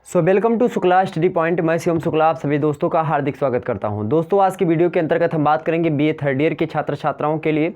Welcome to Shukla study point. मैं शिवम शुक्ला आप सभी दोस्तों का हार्दिक स्वागत करता हूं। दोस्तों आज की वीडियो के अंतर्गत हम बात करेंगे बीए थर्ड ईयर के छात्र छात्राओं के लिए।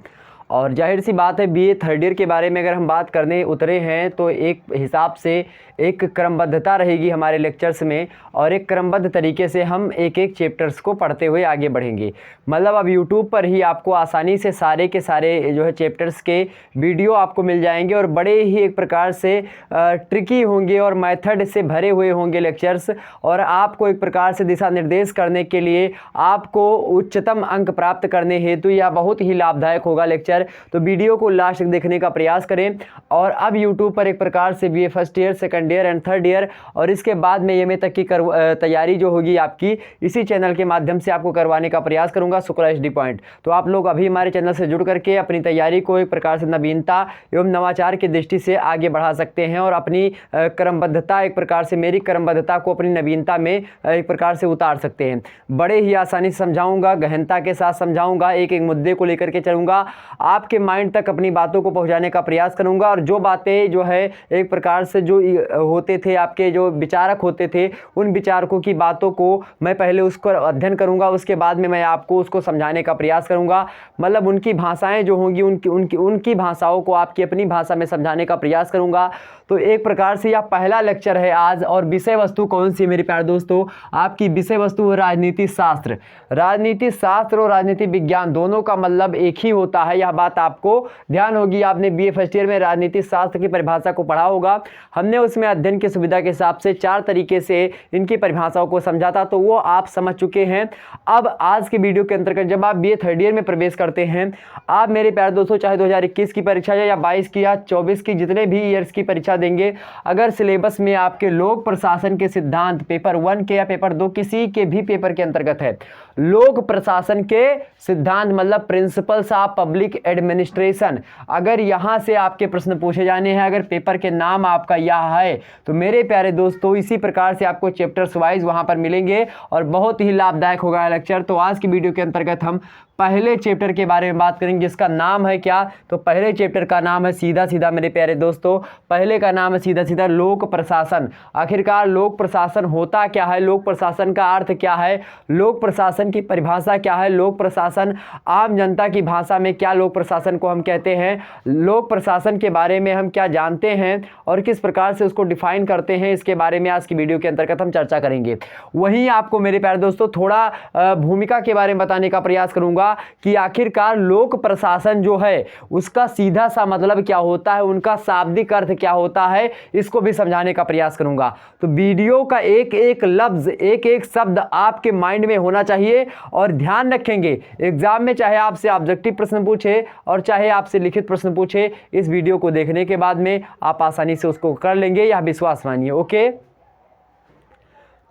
और जाहिर सी बात है बीए थर्ड ईयर के बारे में अगर हम बात करने उतरे हैं तो एक हिसाब से एक क्रमबद्धता रहेगी हमारे लेक्चर्स में और एक क्रमबद्ध तरीके से हम एक एक चैप्टर्स को पढ़ते हुए आगे बढ़ेंगे। मतलब अब यूट्यूब पर ही आपको आसानी से सारे के सारे जो है चैप्टर्स के वीडियो आपको मिल जाएंगे और बड़े ही एक प्रकार से ट्रिकी होंगे और मेथड से भरे हुए होंगे लेक्चर्स, और आपको एक प्रकार से दिशा निर्देश करने के लिए आपको उच्चतम अंक प्राप्त करने हेतु यह बहुत ही लाभदायक होगा लेक्चर। तो वीडियो को लास्ट तक देखने का प्रयास करें। और अब यूट्यूब पर एक प्रकार से BA first year, second year and third year और इसके बाद में एमए तक की तैयारी जो होगी आपकी इसी चैनल के माध्यम से आपको करवाने का प्रयास करूंगा, शुक्ला एचडी पॉइंट। तो आप लोग अभी हमारे चैनल से जुड़ करके अपनी तैयारी को एक प्रकार से नवीनता एवं नवाचार की दृष्टि से आगे बढ़ा सकते हैं और अपनी क्रमबद्धता एक प्रकार से मेरी क्रमबद्धता को अपनी नवीनता में एक प्रकार से उतार सकते हैं। बड़े ही आसानी से समझाऊंगा, गहनता के साथ समझाऊंगा, एक एक मुद्दे को लेकर के चलूंगा, आपके माइंड तक अपनी बातों को पहुंचाने का प्रयास करूंगा। और जो बातें जो है एक प्रकार से जो होते थे आपके जो विचारक होते थे उन विचारकों की बातों को मैं पहले उसको अध्ययन करूंगा, उसके बाद में मैं आपको उसको समझाने का प्रयास करूंगा। मतलब उनकी भाषाएं जो होंगी उनकी भाषाओं को आपकी अपनी भाषा में समझाने का प्रयास करूंगा। तो एक प्रकार से यह पहला लेक्चर है आज। और विषय वस्तु कौन सी मेरे प्यारे दोस्तों? आपकी विषय वस्तु है राजनीति शास्त्र। राजनीति शास्त्र और राजनीति विज्ञान दोनों का मतलब एक ही होता है, यह बात आपको ध्यान होगी। आपने बीए फर्स्ट ईयर में राजनीति शास्त्र की परिभाषा को पढ़ा होगा। हमने उसमें अध्ययन की सुविधा के हिसाब से 4 तरीके से इनकी परिभाषाओं को समझा था, तो वो आप समझ चुके हैं। अब आज के वीडियो के अंतर्गत जब आप बीए थर्ड ईयर में प्रवेश करते हैं, आप मेरे प्यारे दोस्तों चाहे 2021 की परीक्षा या 22 की या 24 की जितने भी ईयर्स की परीक्षा देंगे, अगर सिलेबस में आपके लोक प्रशासन के सिद्धांत पेपर 1 के या पेपर 2 किसी के भी पेपर के अंतर्गत है, लोक प्रशासन के सिद्धांत मतलब प्रिंसिपल्स ऑफ पब्लिक एडमिनिस्ट्रेशन, अगर यहां से आपके प्रश्न पूछे जाने हैं, अगर पेपर के नाम आपका यह है, तो मेरे प्यारे दोस्तों इसी प्रकार से आपको चैप्टर्स वाइज वहां पर मिलेंगे और बहुत ही लाभदायक होगा लेक्चर। तो आज की वीडियो के अंतर्गत हम पहले चैप्टर के बारे में बात करेंगे जिसका नाम है क्या? तो पहले चैप्टर का नाम है सीधा सीधा मेरे प्यारे दोस्तों, पहले का नाम है सीधा सीधा लोक प्रशासन। आखिरकार लोक प्रशासन होता क्या है, लोक प्रशासन का अर्थ क्या है, लोक प्रशासन की परिभाषा क्या है, लोक प्रशासन आम जनता की भाषा में क्या लोक प्रशासन को हम कहते हैं, लोक प्रशासन के बारे में हम क्या जानते हैं और किस प्रकार से उसको डिफाइन करते हैं, इसके बारे में आज की वीडियो के अंतर्गत हम चर्चा करेंगे। वहीं आपको मेरे प्यारे दोस्तों थोड़ा भूमिका के बारे में बताने का प्रयास करूंगा कि आखिरकार लोक प्रशासन जो है उसका सीधा सा मतलब क्या होता है, उनका शाब्दिक अर्थ क्या होता है, इसको भी समझाने का प्रयास करूंगा। तो वीडियो का एक एक लफ्ज, एक एक शब्द आपके माइंड में होना चाहिए और ध्यान रखेंगे एग्जाम में चाहे आपसे ऑब्जेक्टिव प्रश्न पूछे और चाहे आपसे लिखित प्रश्न पूछे, इस वीडियो को देखने के बाद में आप आसानी से उसको कर लेंगे, यह विश्वास मानिए। ओके,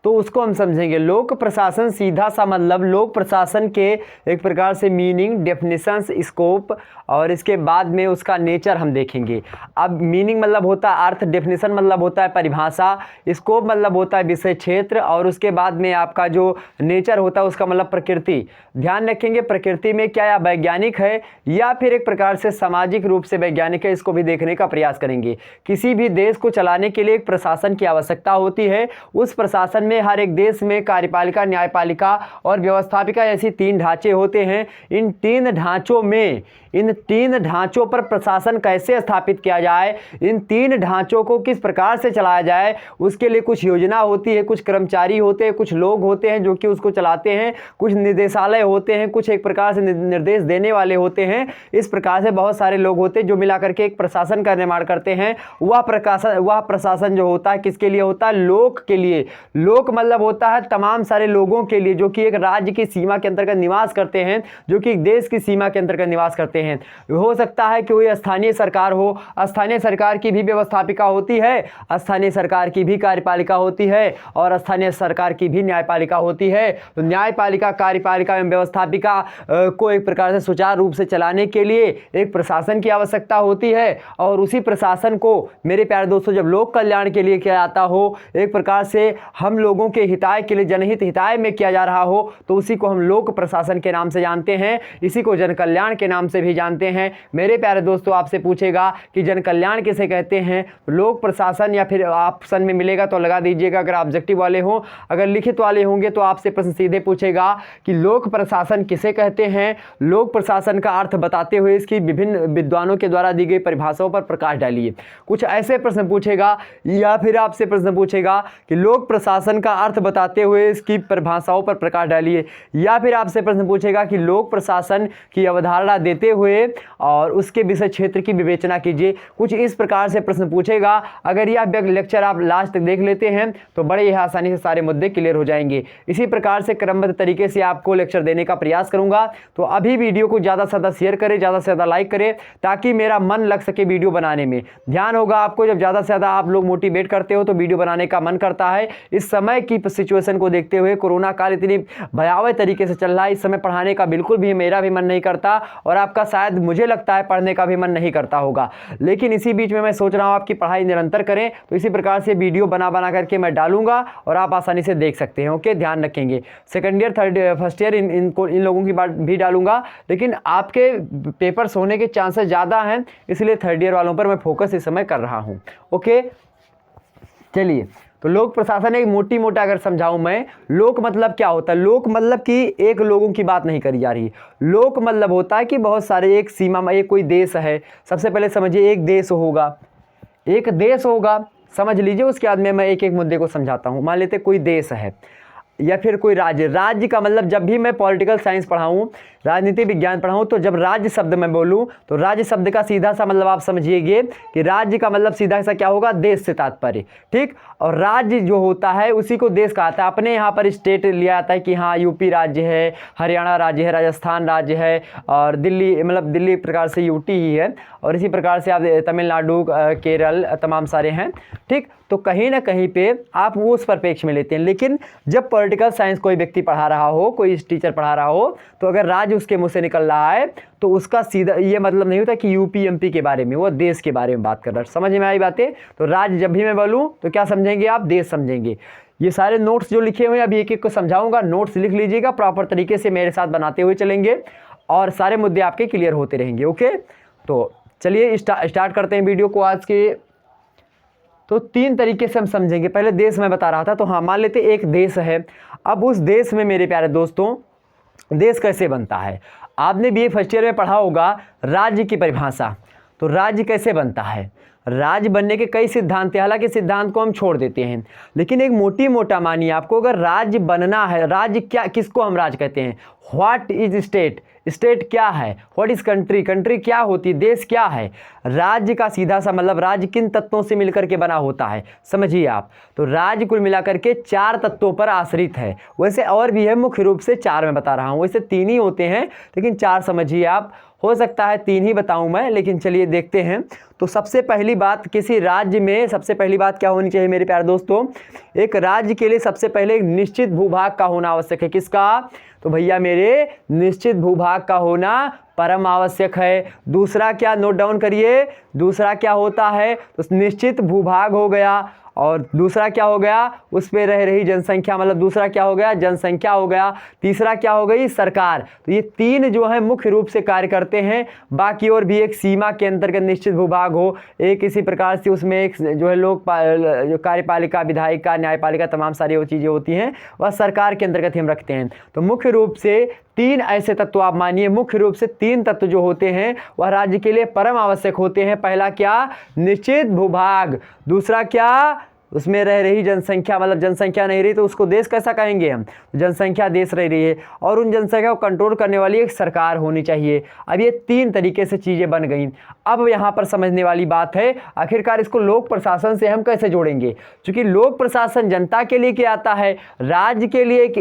तो उसको हम समझेंगे। लोक प्रशासन सीधा सा मतलब लोक प्रशासन के एक प्रकार से मीनिंग, डेफिनेशंस, स्कोप और इसके बाद में उसका नेचर हम देखेंगे। अब मीनिंग मतलब होता है अर्थ, डेफिनेशन मतलब होता है परिभाषा, स्कोप मतलब होता है विषय क्षेत्र और उसके बाद में आपका जो नेचर होता है उसका मतलब प्रकृति। ध्यान रखेंगे प्रकृति में क्या या वैज्ञानिक है या फिर एक प्रकार से सामाजिक रूप से वैज्ञानिक है, इसको भी देखने का प्रयास करेंगे। किसी भी देश को चलाने के लिए एक प्रशासन की आवश्यकता होती है। उस प्रशासन में हर एक देश में कार्यपालिका, न्यायपालिका और व्यवस्थापिका ऐसी 3 ढांचे होते हैं। इन 3 ढांचों में, इन 3 ढांचों पर प्रशासन कैसे स्थापित किया जाए, इन 3 ढांचों को किस प्रकार से चलाया जाए, उसके लिए कुछ योजना होती है, कुछ कर्मचारी होते हैं, कुछ लोग होते हैं जो कि उसको चलाते हैं, कुछ निदेशालय होते हैं, कुछ एक प्रकार से निर्देश देने वाले होते हैं। इस प्रकार से बहुत सारे लोग होते हैं जो मिलाकर के एक प्रशासन का निर्माण करते हैं। वह प्रशासन जो होता है किसके लिए होता है? लोक के लिए। लोक मतलब होता है तमाम सारे लोगों के लिए जो कि एक राज्य की सीमा के अंतर्गत निवास करते हैं, जो कि एक देश की सीमा के अंतर्गत निवास करते हैं। हो सकता है कि कोई स्थानीय सरकार हो, स्थानीय सरकार की भी व्यवस्थापिका होती है, स्थानीय सरकार की भी कार्यपालिका होती है और स्थानीय सरकार की भी न्यायपालिका होती है। तो न्यायपालिका, कार्यपालिका एवं व्यवस्थापिका को एक प्रकार से सुचारू रूप से चलाने के लिए एक प्रशासन की आवश्यकता होती है। और उसी प्रशासन को मेरे प्यारे दोस्तों जब लोक कल्याण के लिए किया जाता हो, एक प्रकार से हम लोग लोगों के हिताय के लिए, जनहित हिताय में किया जा रहा हो, तो उसी को हम लोक प्रशासन के नाम से जानते हैं। इसी को जन कल्याण के नाम से भी जानते हैं। मेरे प्यारे दोस्तों, आपसे पूछेगा कि जन कल्याण किसे कहते हैं, लोक प्रशासन, या फिर ऑप्शन में मिलेगा तो लगा दीजिएगा अगर ऑब्जेक्टिव वाले हों। अगर लिखित वाले होंगे तो आपसे प्रश्न सीधे पूछेगा कि लोक प्रशासन किसे कहते हैं। लोक प्रशासन का अर्थ बताते हुए इसकी विभिन्न विद्वानों के द्वारा दी गई परिभाषाओं पर प्रकाश डालिए। कुछ ऐसे प्रश्न पूछेगा, या फिर आपसे प्रश्न पूछेगा कि लोक प्रशासन का अर्थ बताते हुए इसकी परिभाषाओं पर प्रकाश डालिए, या फिर आपसे प्रश्न पूछेगा कि लोक प्रशासन की अवधारणा देते हुए और उसके विषय क्षेत्र की विवेचना कीजिए। कुछ इस प्रकार से प्रश्न पूछेगा। अगर यह लेक्चर आप लास्ट तक देख लेते हैं तो बड़े ही आसानी से सारे मुद्दे क्लियर हो जाएंगे। इसी प्रकार से क्रमबद्ध तरीके से आपको लेक्चर देने का प्रयास करूंगा। तो अभी वीडियो को ज़्यादा से ज़्यादा शेयर करें, ज़्यादा से ज़्यादा लाइक करें, ताकि मेरा मन लग सके वीडियो बनाने में। ध्यान होगा आपको, जब ज़्यादा से ज़्यादा आप लोग मोटिवेट करते हो तो वीडियो बनाने का मन करता है। इस समय की सिचुएशन को देखते हुए, कोरोना काल इतनी भयावह तरीके से चल रहा है, इस समय पढ़ाने का बिल्कुल भी मेरा भी मन नहीं करता, और आपका शायद मुझे लगता है पढ़ने का भी मन नहीं करता होगा। लेकिन इसी बीच में मैं सोच रहा हूँ आपकी पढ़ाई निरंतर करें, तो इसी प्रकार से वीडियो बना करके मैं डालूंगा और आप आसानी से देख सकते हैं। ओके, ध्यान रखेंगे। Second year, third year, first year in लोगों की बात भी डालूंगा, लेकिन आपके पेपर्स होने के चांसेस ज़्यादा हैं, इसलिए थर्ड ईयर वालों पर मैं फोकस इस समय कर रहा हूँ। ओके, चलिए। तो लोक प्रशासन एक मोटा अगर समझाऊं मैं, लोक मतलब क्या होता है। लोक मतलब कि एक लोगों की बात नहीं करी जा रही। लोक मतलब होता है कि बहुत सारे, एक सीमा में, एक कोई देश है। सबसे पहले समझिए, एक देश होगा, एक देश होगा, समझ लीजिए। उसके बाद में मैं एक एक मुद्दे को समझाता हूँ। मान लेते कोई देश है, या फिर कोई राज्य। राज्य का मतलब, जब भी मैं पॉलिटिकल साइंस पढ़ाऊँ, राजनीति विज्ञान पढ़ाऊँ, तो जब राज्य शब्द मैं बोलूँ तो राज्य शब्द का सीधा सा मतलब आप समझिएगा कि राज्य का मतलब सीधा सा क्या होगा, देश से तात्पर्य। ठीक, और राज्य जो होता है उसी को देश कहता है। अपने यहाँ पर स्टेट लिया जाता है कि हाँ यूपी राज्य है, हरियाणा राज्य है, राजस्थान राज्य है, और दिल्ली, मतलब दिल्ली प्रकार से यूटी ही है, और इसी प्रकार से आप तमिलनाडु, केरल, तमाम सारे हैं। ठीक, तो कहीं ना कहीं पे आप वो उस परिप्रेक्ष्य में लेते हैं। लेकिन जब पॉलिटिकल साइंस कोई व्यक्ति पढ़ा रहा हो, कोई टीचर पढ़ा रहा हो, तो अगर राज्य उसके मुंह से निकल रहा है तो उसका सीधा ये मतलब नहीं होता कि यूपी एमपी के बारे में, वो देश के बारे में बात कर रहा है। समझ में आई बातें। तो राज्य जब भी मैं बोलूँ तो क्या समझेंगे आप, देश समझेंगे। ये सारे नोट्स जो लिखे हुए हैं, अभी एक एक को समझाऊंगा, नोट्स लिख लीजिएगा, प्रॉपर तरीके से मेरे साथ बनाते हुए चलेंगे और सारे मुद्दे आपके क्लियर होते रहेंगे। ओके, तो चलिए स्टार्ट करते हैं वीडियो को आज के। तो तीन तरीके से हम समझेंगे। पहले देश मैं बता रहा था, तो हाँ, मान लेते एक देश है। अब उस देश में मेरे प्यारे दोस्तों, देश कैसे बनता है। आपने बीए फर्स्ट ईयर में पढ़ा होगा राज्य की परिभाषा। तो राज्य कैसे बनता है, राज्य बनने के कई सिद्धांत हैं। हालांकि सिद्धांत को हम छोड़ देते हैं, लेकिन एक मोटा मानिए आपको, अगर राज्य बनना है, राज्य क्या, किसको हम राज्य कहते हैं। व्हाट इज स्टेट, स्टेट क्या है। व्हाट इज कंट्री, कंट्री क्या होती, देश क्या है। राज्य का सीधा सा मतलब, राज्य किन तत्वों से मिलकर के बना होता है, समझिए आप। तो राज्य कुल मिलाकर के 4 तत्वों पर आश्रित है। वैसे और भी है, मुख्य रूप से 4 मैं बता रहा हूँ। वैसे 3 ही होते हैं, लेकिन 4 समझिए आप। हो सकता है 3 ही बताऊं मैं, लेकिन चलिए देखते हैं। तो सबसे पहली बात, किसी राज्य में सबसे पहली बात क्या होनी चाहिए मेरे प्यारे दोस्तों, एक राज्य के लिए सबसे पहले एक निश्चित भूभाग का होना आवश्यक है। किसका, तो भैया मेरे निश्चित भूभाग का होना परम आवश्यक है। दूसरा क्या, नोट डाउन करिए, दूसरा क्या होता है, तो निश्चित भूभाग हो गया, और दूसरा क्या हो गया, उस पर रह रही जनसंख्या, मतलब दूसरा क्या हो गया, जनसंख्या हो गया। तीसरा क्या हो गई, सरकार। तो ये 3 जो है मुख्य रूप से कार्य करते हैं। बाकी और भी एक सीमा के अंतर्गत निश्चित भूभाग हो, एक इसी प्रकार से उसमें एक जो है लोक जो कार्यपालिका, विधायिका, न्यायपालिका, तमाम सारी वो चीज़ें होती हैं, वह सरकार के अंतर्गत हम रखते हैं। तो मुख्य रूप से 3 ऐसे तत्व आप मानिए, मुख्य रूप से 3 तत्व जो होते हैं वह राज्य के लिए परम आवश्यक होते हैं। पहला क्या, निश्चित भूभाग। दूसरा क्या, उसमें रह रही जनसंख्या, मतलब जनसंख्या नहीं रही तो उसको देश कैसा कहेंगे हम, जनसंख्या देश रह रही है, और उन जनसंख्या को कंट्रोल करने वाली एक सरकार होनी चाहिए। अब ये 3 तरीके से चीज़ें बन गई। अब यहाँ पर समझने वाली बात है, आखिरकार इसको लोक प्रशासन से हम कैसे जोड़ेंगे। क्योंकि लोक प्रशासन जनता के लिए क्या आता है, राज्य के लिए एक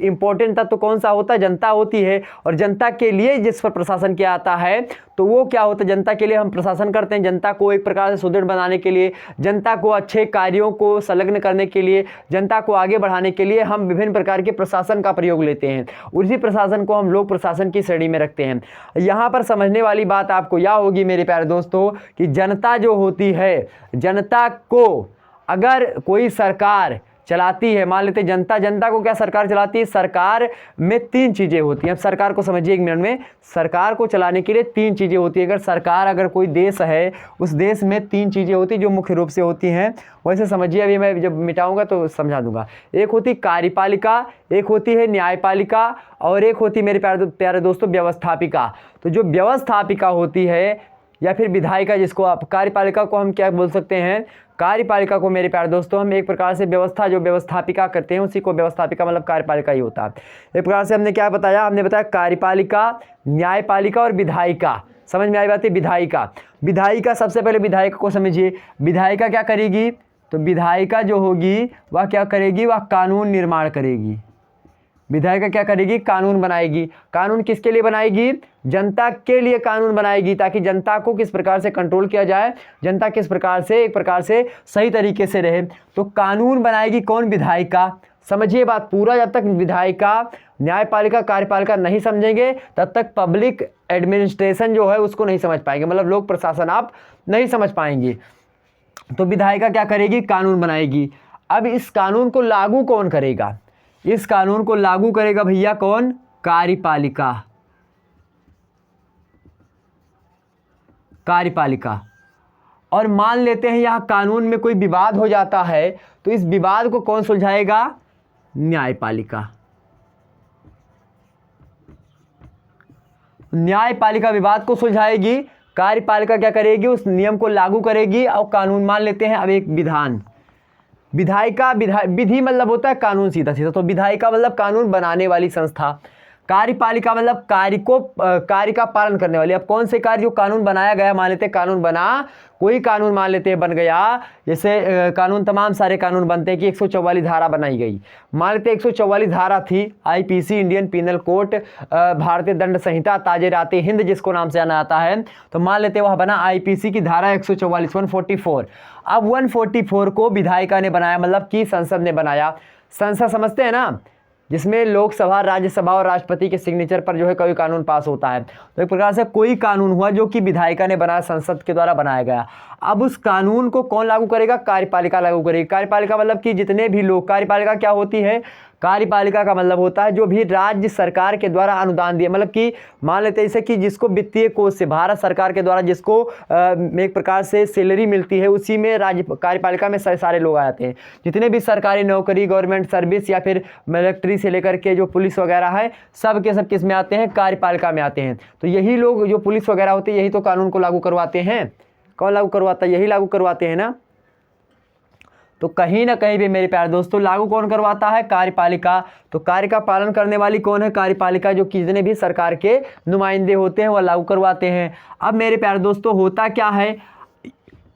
इंपॉर्टेंट तत्व कौन सा होता है, जनता होती है। और जनता के लिए जिस पर प्रशासन क्या आता है, तो वो क्या होता है, जनता के लिए हम प्रशासन करते हैं, जनता को एक प्रकार से सुदृढ़ बनाने के लिए, जनता को अच्छे कार्यों को संलग्न करने के लिए, जनता को आगे बढ़ाने के लिए हम विभिन्न प्रकार के प्रशासन का प्रयोग लेते हैं। उसी प्रशासन को हम लोक प्रशासन की श्रेणी में रखते हैं। यहाँ पर समझने वाली बात आपको यह होगी मेरे प्यारे दोस्तों, कि जनता जो होती है, जनता को अगर कोई सरकार, चलाती है, मान लेते जनता, जनता को क्या सरकार चलाती है? सरकार में 3 चीज़ें होती हैं। अब सरकार को समझिए 1 मिनट में, सरकार को चलाने के लिए 3 चीज़ें होती है। अगर सरकार, अगर कोई देश है, उस देश में 3 चीज़ें होती हैं जो मुख्य रूप से होती हैं। वैसे समझिए, अभी मैं जब मिटाऊंगा तो समझा दूंगा। एक होती कार्यपालिका, एक होती है न्यायपालिका, और एक होती मेरे प्यारे दोस्तों व्यवस्थापिका। तो जो व्यवस्थापिका होती है या फिर विधायिका, जिसको आप, कार्यपालिका को हम क्या बोल सकते हैं? कार्यपालिका को मेरे प्यारे दोस्तों हम एक प्रकार से व्यवस्था, जो व्यवस्थापिका करते हैं उसी को व्यवस्थापिका मतलब कार्यपालिका ही होता है। एक प्रकार से हमने क्या बताया? हमने बताया कार्यपालिका, न्यायपालिका और विधायिका। समझ में आई बात है? विधायिका, विधायिका, सबसे पहले विधायिका को समझिए। विधायिका क्या करेगी? तो विधायिका जो होगी वह क्या करेगी? वह कानून निर्माण करेगी। विधायिका क्या करेगी? कानून बनाएगी। कानून किसके लिए बनाएगी? जनता के लिए कानून बनाएगी, ताकि जनता को किस प्रकार से कंट्रोल किया जाए, जनता किस प्रकार से एक प्रकार से सही तरीके से रहे। तो कानून बनाएगी कौन? विधायिका। समझिए बात पूरा, जब तक विधायिका, न्यायपालिका, कार्यपालिका नहीं समझेंगे तब तक पब्लिक एडमिनिस्ट्रेशन जो है उसको नहीं समझ पाएंगे, मतलब लोक प्रशासन आप नहीं समझ पाएंगे। तो विधायिका क्या करेगी? कानून बनाएगी। अब इस कानून को लागू कौन करेगा? इस कानून को लागू करेगा भैया कौन? कार्यपालिका। कार्यपालिका। और मान लेते हैं यहाँ कानून में कोई विवाद हो जाता है, तो इस विवाद को कौन सुलझाएगा? न्यायपालिका। न्यायपालिका विवाद को सुलझाएगी, कार्यपालिका क्या करेगी? उस नियम को लागू करेगी और कानून, मान लेते हैं अब एक विधान, विधायिका, विधि मतलब होता है कानून, सीधा सीधा। तो विधायिका मतलब कानून बनाने वाली संस्था, कार्यपालिका मतलब कार्य का पालन करने वाली। अब कौन से कार्य? जो कानून बनाया गया, मान लेते हैं कानून बना, कोई कानून मान लेते हैं बन गया, जैसे कानून, तमाम सारे कानून बनते हैं कि 144 धारा बनाई गई। मान लेते 144 धारा थी, आईपीसी, इंडियन पीनल कोड, भारतीय दंड संहिता, ताज़-ए हिंद जिसको नाम से जाना जाता है। तो मान लेते वह बना आईपीसी की धारा 144, 144। अब 144 को विधायिका ने बनाया, मतलब कि संसद ने बनाया। संसद समझते हैं ना, जिसमें लोकसभा, राज्यसभा और राष्ट्रपति के सिग्नेचर पर जो है कोई कानून पास होता है। तो एक प्रकार से कोई कानून हुआ जो कि विधायिका ने बनाया, संसद के द्वारा बनाया गया। अब उस कानून को कौन लागू करेगा? कार्यपालिका लागू करेगी। कार्यपालिका मतलब कि जितने भी लोग, कार्यपालिका क्या होती है? कार्यपालिका का मतलब होता है जो भी राज्य सरकार के द्वारा अनुदान दिए, मतलब कि मान लेते हैं जैसे कि जिसको वित्तीय कोष से, भारत सरकार के द्वारा जिसको एक प्रकार से सैलरी मिलती है, उसी में राज्य कार्यपालिका में सारे लोग आ जाते हैं। जितने भी सरकारी नौकरी, गवर्नमेंट सर्विस या फिर मिलिट्री से लेकर के जो पुलिस वगैरह है, सब के सब किस में आते हैं? कार्यपालिका में आते हैं। तो यही लोग जो पुलिस वगैरह होते हैं, यही तो कानून को लागू करवाते हैं। कौन लागू करवाता है? यही लागू करवाते हैं ना। तो कहीं ना कहीं भी मेरे प्यारे दोस्तों लागू कौन करवाता है? कार्यपालिका। तो कार्य का पालन करने वाली कौन है? कार्यपालिका। जो कि जितने भी सरकार के नुमाइंदे होते हैं वह लागू करवाते हैं। अब मेरे प्यारे दोस्तों होता क्या है?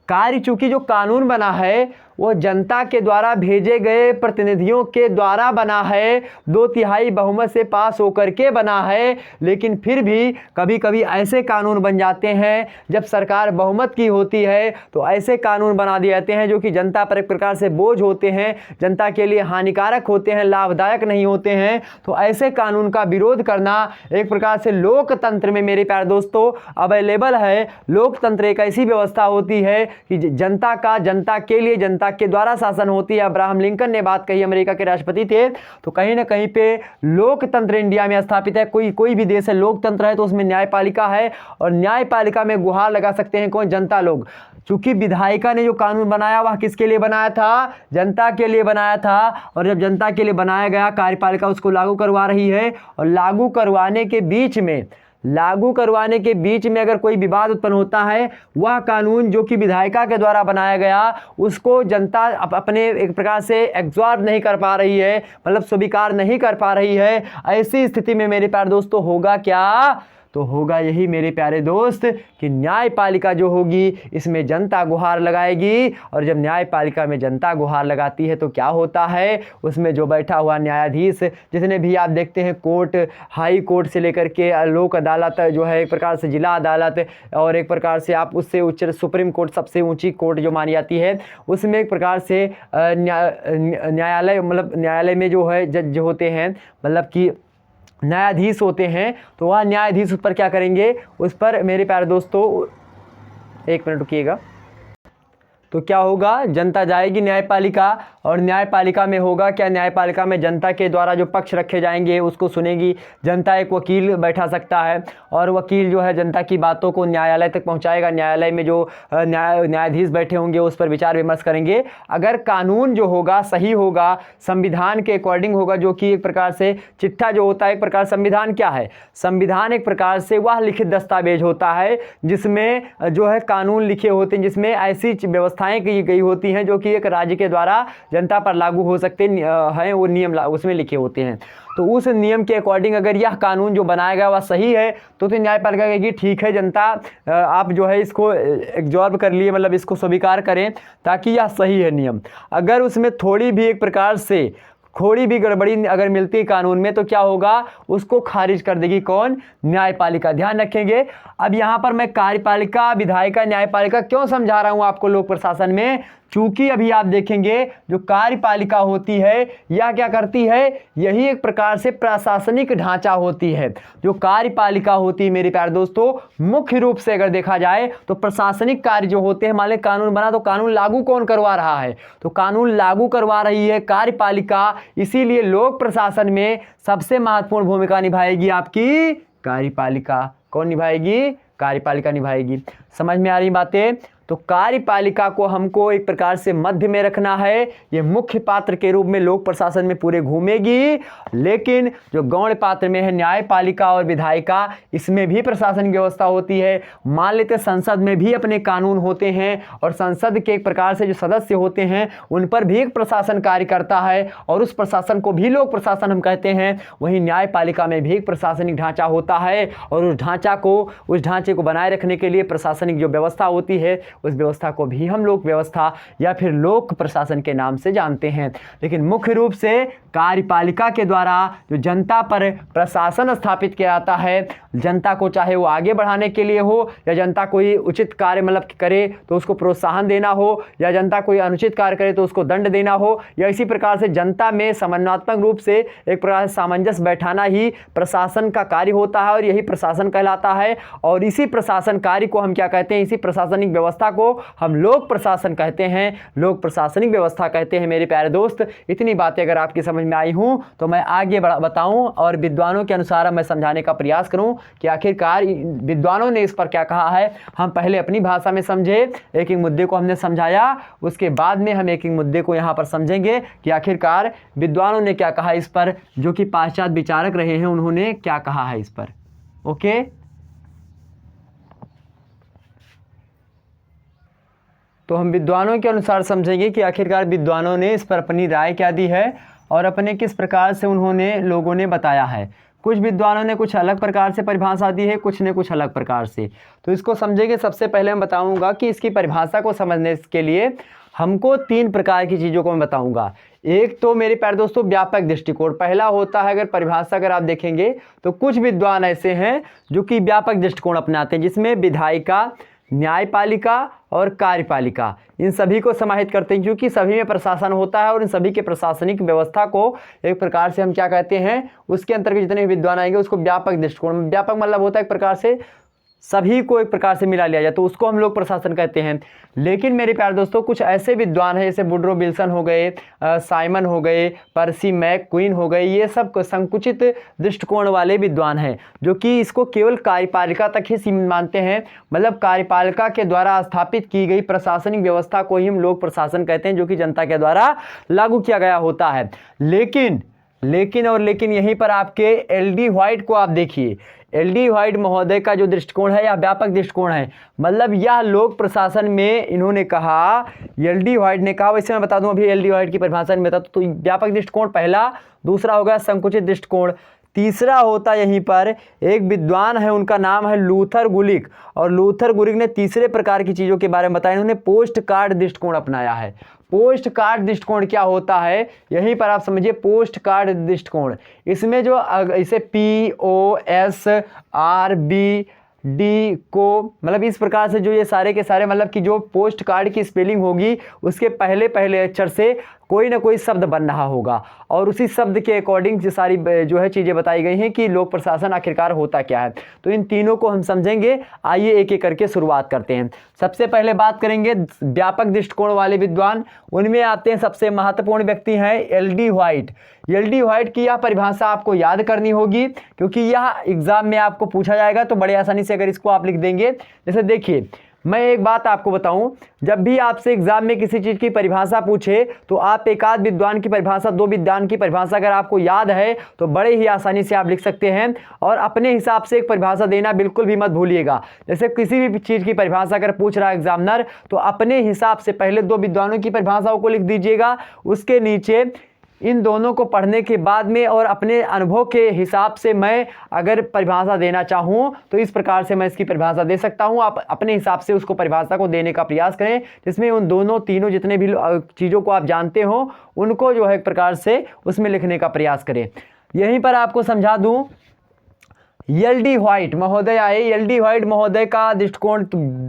कार्य, चूंकि जो कानून बना है वो जनता के द्वारा भेजे गए प्रतिनिधियों के द्वारा बना है, 2/3 बहुमत से पास होकर के बना है, लेकिन फिर भी कभी कभी ऐसे कानून बन जाते हैं जब सरकार बहुमत की होती है, तो ऐसे कानून बना दिए जाते हैं जो कि जनता पर एक प्रकार से बोझ होते हैं, जनता के लिए हानिकारक होते हैं, लाभदायक नहीं होते हैं। तो ऐसे कानून का विरोध करना एक प्रकार से लोकतंत्र में मेरे प्यारे दोस्तों अवेलेबल है। लोकतंत्र एक ऐसी व्यवस्था होती है कि जनता का, जनता के लिए, जनता के द्वारा शासन होती है। अब्राहम लिंकन ने बात कही, अमेरिका के राष्ट्रपति थे। तो कहीं ना कहीं पे लोकतंत्र इंडिया में स्थापित है। कोई भी देश है, लोकतंत्र है तो उसमें न्यायपालिका है, और न्यायपालिका में गुहार लगा सकते हैं कौन? जनता लोग। चूंकि विधायिका ने जो कानून बनाया वह किसके लिए बनाया था? जनता के लिए बनाया था। और जब जनता के लिए बनाया गया, कार्यपालिका उसको लागू करवा रही है, और लागू करवाने के बीच में अगर कोई विवाद उत्पन्न होता है, वह कानून जो कि विधायिका के द्वारा बनाया गया उसको जनता अपने एक प्रकार से एब्जॉर्ब नहीं कर पा रही है, मतलब स्वीकार नहीं कर पा रही है। ऐसी स्थिति में मेरे प्यारे दोस्तों होगा क्या? तो होगा यही मेरे प्यारे दोस्त कि न्यायपालिका जो होगी इसमें जनता गुहार लगाएगी, और जब न्यायपालिका में जनता गुहार लगाती है तो क्या होता है? उसमें जो बैठा हुआ न्यायाधीश, जितने भी आप देखते हैं कोर्ट, हाई कोर्ट से लेकर के लोक अदालत जो है, एक प्रकार से जिला अदालत, और एक प्रकार से आप उससे उच्च सुप्रीम कोर्ट, सबसे ऊंची कोर्ट जो मानी जाती है, उसमें एक प्रकार से न्यायालय, मतलब न्यायालय में जो है जज होते हैं, मतलब कि न्यायाधीश होते हैं। तो वह न्यायाधीश उस पर क्या करेंगे? उस पर मेरे प्यारे दोस्तों, एक मिनट रुकिएगा। तो क्या होगा, जनता जाएगी न्यायपालिका, और न्यायपालिका में होगा क्या, न्यायपालिका में जनता के द्वारा जो पक्ष रखे जाएंगे उसको सुनेगी जनता। एक वकील बैठा सकता है और वकील जो है जनता की बातों को न्यायालय तक पहुंचाएगा। न्यायालय में जो न्यायाधीश बैठे होंगे उस पर विचार विमर्श करेंगे। अगर कानून जो होगा सही होगा, संविधान के अकॉर्डिंग होगा, जो कि एक प्रकार से चिट्ठा जो होता है, एक प्रकार संविधान क्या है, संविधान एक प्रकार से वह लिखित दस्तावेज होता है जिसमें जो है कानून लिखे होते हैं, जिसमें ऐसी व्यवस्थाएं की गई होती हैं जो कि एक राज्य के द्वारा जनता पर लागू हो सकते हैं, वो नियम उसमें लिखे होते हैं। तो उस नियम के अकॉर्डिंग अगर यह कानून जो बनाया गया वह सही है तो न्यायपालिका कहेगी ठीक है जनता, आप जो है इसको एब्जॉर्ब कर लिए, मतलब इसको स्वीकार करें ताकि यह सही है नियम। अगर उसमें थोड़ी भी एक प्रकार से थोड़ी भी गड़बड़ी अगर मिलती है कानून में तो क्या होगा, उसको खारिज कर देगी कौन, न्यायपालिका। ध्यान रखेंगे। अब यहाँ पर मैं कार्यपालिका, विधायिका, न्यायपालिका क्यों समझा रहा हूँ आपको लोक प्रशासन में, चूंकि अभी आप देखेंगे जो कार्यपालिका होती है यह क्या करती है, यही एक प्रकार से प्रशासनिक ढांचा होती है। जो कार्यपालिका होती है मेरे प्यारे दोस्तों, मुख्य रूप से अगर देखा जाए तो प्रशासनिक कार्य जो होते हैं, मान लें कानून बना तो कानून लागू कौन करवा रहा है, तो कानून लागू करवा रही है कार्यपालिका। इसीलिए लोक प्रशासन में सबसे महत्वपूर्ण भूमिका निभाएगी आपकी कार्यपालिका। कौन निभाएगी, कार्यपालिका निभाएगी। समझ में आ रही बातें। तो कार्यपालिका को हमको एक प्रकार से मध्य में रखना है, ये मुख्य पात्र के रूप में लोक प्रशासन में पूरे घूमेगी। लेकिन जो गौण पात्र में है न्यायपालिका और विधायिका, इसमें भी प्रशासन व्यवस्था होती है। मान लेते संसद में भी अपने कानून होते हैं और संसद के एक प्रकार से जो सदस्य होते हैं उन पर भी एक प्रशासन कार्य करता है और उस प्रशासन को भी लोक प्रशासन हम कहते हैं। वहीं न्यायपालिका में भी एक प्रशासनिक ढांचा होता है और उस ढांचे को बनाए रखने के लिए प्रशासनिक जो व्यवस्था होती है उस व्यवस्था को भी हम लोक व्यवस्था या फिर लोक प्रशासन के नाम से जानते हैं। लेकिन मुख्य रूप से कार्यपालिका के द्वारा जो जनता पर प्रशासन स्थापित किया जाता है, जनता को चाहे वो आगे बढ़ाने के लिए हो या जनता कोई उचित कार्य मतलब करे तो उसको प्रोत्साहन देना हो, या जनता कोई अनुचित कार्य करे तो उसको दंड देना हो, या इसी प्रकार से जनता में समन्वयात्मक रूप से एक प्रकार से सामंजस्य बैठाना ही प्रशासन का कार्य होता है और यही प्रशासन कहलाता है। और इसी प्रशासन कार्य को हम क्या कहते हैं, इसी प्रशासनिक व्यवस्था को हम लोक प्रशासन कहते हैं, लोक प्रशासनिक व्यवस्था कहते हैं। मेरे प्यारे दोस्त, इतनी बातें अगर आपकी समझ में आई हूं तो मैं आगे बताऊं और विद्वानों के अनुसार मैं समझाने का प्रयास करूं कि आखिरकार विद्वानों ने इस पर क्या कहा है। हम पहले अपनी भाषा में समझे, एक एक मुद्दे को हमने समझाया, उसके बाद में हम एक एक मुद्दे को यहां पर समझेंगे कि आखिरकार विद्वानों ने क्या कहा इस पर, जो कि पाश्चात्य विचारक रहे हैं उन्होंने क्या कहा है इस पर। ओके, तो हम विद्वानों के अनुसार समझेंगे कि आखिरकार विद्वानों ने इस पर अपनी राय क्या दी है और अपने किस प्रकार से उन्होंने लोगों ने बताया है। कुछ विद्वानों ने कुछ अलग प्रकार से परिभाषा दी है, कुछ ने कुछ अलग प्रकार से। तो इसको समझेंगे। सबसे पहले मैं बताऊंगा कि इसकी परिभाषा को समझने के लिए हमको 3 प्रकार की चीज़ों को मैं बताऊंगा। एक तो मेरे प्यारे दोस्तों व्यापक दृष्टिकोण पहला होता है। अगर परिभाषा अगर आप देखेंगे तो कुछ विद्वान ऐसे हैं जो कि व्यापक दृष्टिकोण अपनाते हैं, जिसमें विधायिका, न्यायपालिका और कार्यपालिका इन सभी को समाहित करते हैं, क्योंकि सभी में प्रशासन होता है और इन सभी के प्रशासनिक व्यवस्था को एक प्रकार से हम क्या कहते हैं, उसके अंतर्गत जितने विद्वान आएंगे उसको व्यापक दृष्टिकोण, व्यापक मतलब होता है एक प्रकार से सभी को एक प्रकार से मिला लिया जाए, तो उसको हम लोग प्रशासन कहते हैं। लेकिन मेरे प्यारे दोस्तों कुछ ऐसे विद्वान हैं जैसे वुड्रो विल्सन हो गए, साइमन हो गए, पर्सी मैकक्वीन हो गए, ये सब संकुचित दृष्टिकोण वाले विद्वान हैं जो कि इसको केवल कार्यपालिका तक ही सीमित मानते हैं। मतलब कार्यपालिका के द्वारा स्थापित की गई प्रशासनिक व्यवस्था को ही हम लोग प्रशासन कहते हैं, जो कि जनता के द्वारा लागू किया गया होता है। लेकिन यहीं पर आपके एल.डी. व्हाइट को आप देखिए, एल.डी. व्हाइट महोदय का जो दृष्टिकोण है यह व्यापक दृष्टिकोण है। मतलब यह लोक प्रशासन में इन्होंने कहा, एल.डी. व्हाइट ने कहा, वैसे मैं बता दूं अभी एल.डी. व्हाइट की परिभाषा में बता तो व्यापक दृष्टिकोण पहला, दूसरा होगा संकुचित दृष्टिकोण, तीसरा होता यहीं पर एक विद्वान है उनका नाम है लूथर गुलिक, और लूथर गुलिक ने तीसरे प्रकार की चीज़ों के बारे में बताया, इन्होंने पोस्ट कार्ड दृष्टिकोण अपनाया है। पोस्ट कार्ड दृष्टिकोण क्या होता है, यहीं पर आप समझिए पोस्ट कार्ड दृष्टिकोण। इसमें जो इसे POSRBD को मतलब इस प्रकार से जो ये सारे के सारे मतलब कि जो पोस्ट कार्ड की स्पेलिंग होगी उसके पहले पहले अक्षर से कोई ना कोई शब्द बन रहा होगा और उसी शब्द के अकॉर्डिंग जो सारी जो है चीज़ें बताई गई हैं कि लोक प्रशासन आखिरकार होता क्या है। तो इन तीनों को हम समझेंगे। आइए एक एक करके शुरुआत करते हैं। सबसे पहले बात करेंगे व्यापक दृष्टिकोण वाले विद्वान, उनमें आते हैं सबसे महत्वपूर्ण व्यक्ति हैं एल.डी. व्हाइट। एल.डी. व्हाइट की यह परिभाषा आपको याद करनी होगी क्योंकि यह एग्जाम में आपको पूछा जाएगा, तो बड़े आसानी से अगर इसको आप लिख देंगे। जैसे देखिए, मैं एक बात आपको बताऊं, जब भी आपसे एग्जाम में किसी चीज़ की परिभाषा पूछे तो आप एक आध विद्वान की परिभाषा, दो विद्वान की परिभाषा अगर आपको याद है तो बड़े ही आसानी से आप लिख सकते हैं और अपने हिसाब से एक परिभाषा देना बिल्कुल भी मत भूलिएगा। जैसे किसी भी चीज़ की परिभाषा अगर पूछ रहा है एग्जामिनर तो अपने हिसाब से पहले दो विद्वानों की परिभाषाओं को लिख दीजिएगा, उसके नीचे इन दोनों को पढ़ने के बाद में और अपने अनुभव के हिसाब से मैं अगर परिभाषा देना चाहूँ तो इस प्रकार से मैं इसकी परिभाषा दे सकता हूँ। आप अपने हिसाब से उसको परिभाषा को देने का प्रयास करें जिसमें उन दोनों तीनों जितने भी चीज़ों को आप जानते हो उनको जो है एक प्रकार से उसमें लिखने का प्रयास करें। यहीं पर आपको समझा दूँ, एल.डी. व्हाइट महोदय आए। एल.डी. व्हाइट महोदय का दृष्टिकोण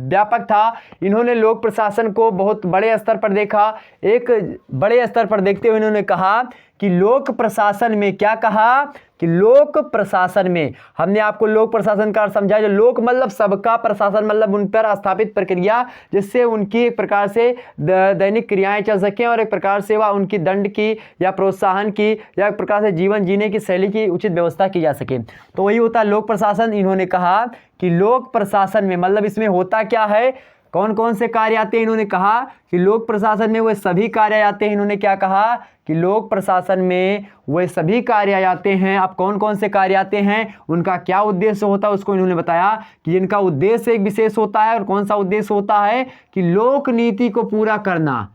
व्यापक था। इन्होंने लोक प्रशासन को बहुत बड़े स्तर पर देखा। एक बड़े स्तर पर देखते हुए इन्होंने कहा कि लोक प्रशासन में, क्या कहा कि लोक प्रशासन में, हमने आपको लोक प्रशासन का समझा, जो लोक मतलब सबका, प्रशासन मतलब उन पर स्थापित प्रक्रिया जिससे उनकी एक प्रकार से दैनिक क्रियाएं चल सकें और एक प्रकार से वह उनकी दंड की या प्रोत्साहन की या एक प्रकार से जीवन जीने की शैली की उचित व्यवस्था की जा सके, तो वही होता है लोक प्रशासन। इन्होंने कहा कि लोक प्रशासन में मतलब इसमें होता क्या है, कौन कौन से कार्य आते हैं। इन्होंने कहा कि लोक प्रशासन में वे सभी कार्य आते हैं। इन्होंने क्या कहा कि लोक प्रशासन में वे सभी कार्य आते हैं। अब कौन कौन से कार्य आते हैं, उनका क्या उद्देश्य होता है, उसको इन्होंने बताया कि इनका उद्देश्य एक विशेष होता है। और कौन सा उद्देश्य होता है कि लोक नीति को पूरा करना।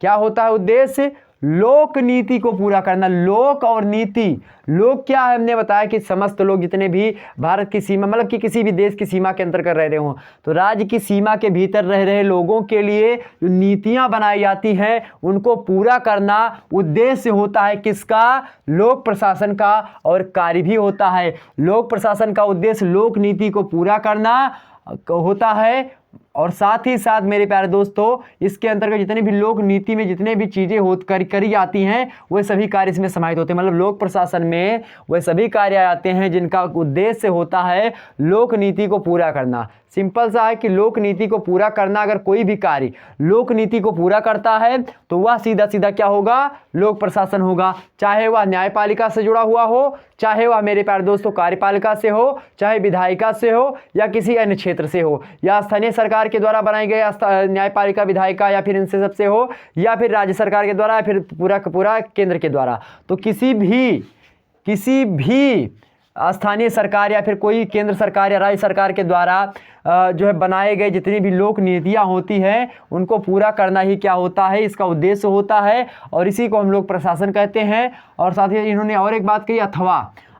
क्या होता है उद्देश्य, लोक नीति को पूरा करना। लोक और नीति, लोक क्या है, हमने बताया कि समस्त लोग जितने भी भारत की सीमा मतलब कि किसी भी देश की सीमा के अंतर्गत रह रहे हों, तो राज्य की सीमा के भीतर रह रहे लोगों के लिए जो नीतियां बनाई जाती हैं उनको पूरा करना उद्देश्य होता है किसका, लोक प्रशासन का। और कार्य भी होता है। लोक प्रशासन का उद्देश्य लोक नीति को पूरा करना होता है। और साथ ही साथ मेरे प्यारे दोस्तों, इसके अंतर्गत जितने भी लोक नीति में जितने भी चीज़ें करी जाती हैं वह सभी कार्य इसमें समाहित होते हैं। मतलब लोक प्रशासन में वह सभी कार्य आते हैं जिनका उद्देश्य होता है लोक नीति को पूरा करना। सिंपल सा है कि लोक नीति को पूरा करना, अगर कोई भी कार्य लोक नीति को पूरा करता है तो वह सीधा सीधा क्या होगा, लोक प्रशासन होगा। चाहे वह न्यायपालिका से जुड़ा हुआ हो, चाहे वह मेरे प्यारे दोस्तों कार्यपालिका से हो, चाहे विधायिका से हो या किसी अन्य क्षेत्र से हो, या स्थानीय सरकार के द्वारा बनाई गई न्यायपालिका विधायिका या फिर इनसे सबसे हो, या फिर राज्य सरकार के द्वारा या फिर पूरा केंद्र के द्वारा। तो किसी भी स्थानीय सरकार या फिर कोई केंद्र सरकार या राज्य सरकार के द्वारा जो है बनाए गए जितनी भी लोक नीतियाँ होती हैं उनको पूरा करना ही क्या होता है, इसका उद्देश्य होता है। और इसी को हम लोग प्रशासन कहते हैं। और साथ ही इन्होंने और एक बात कही,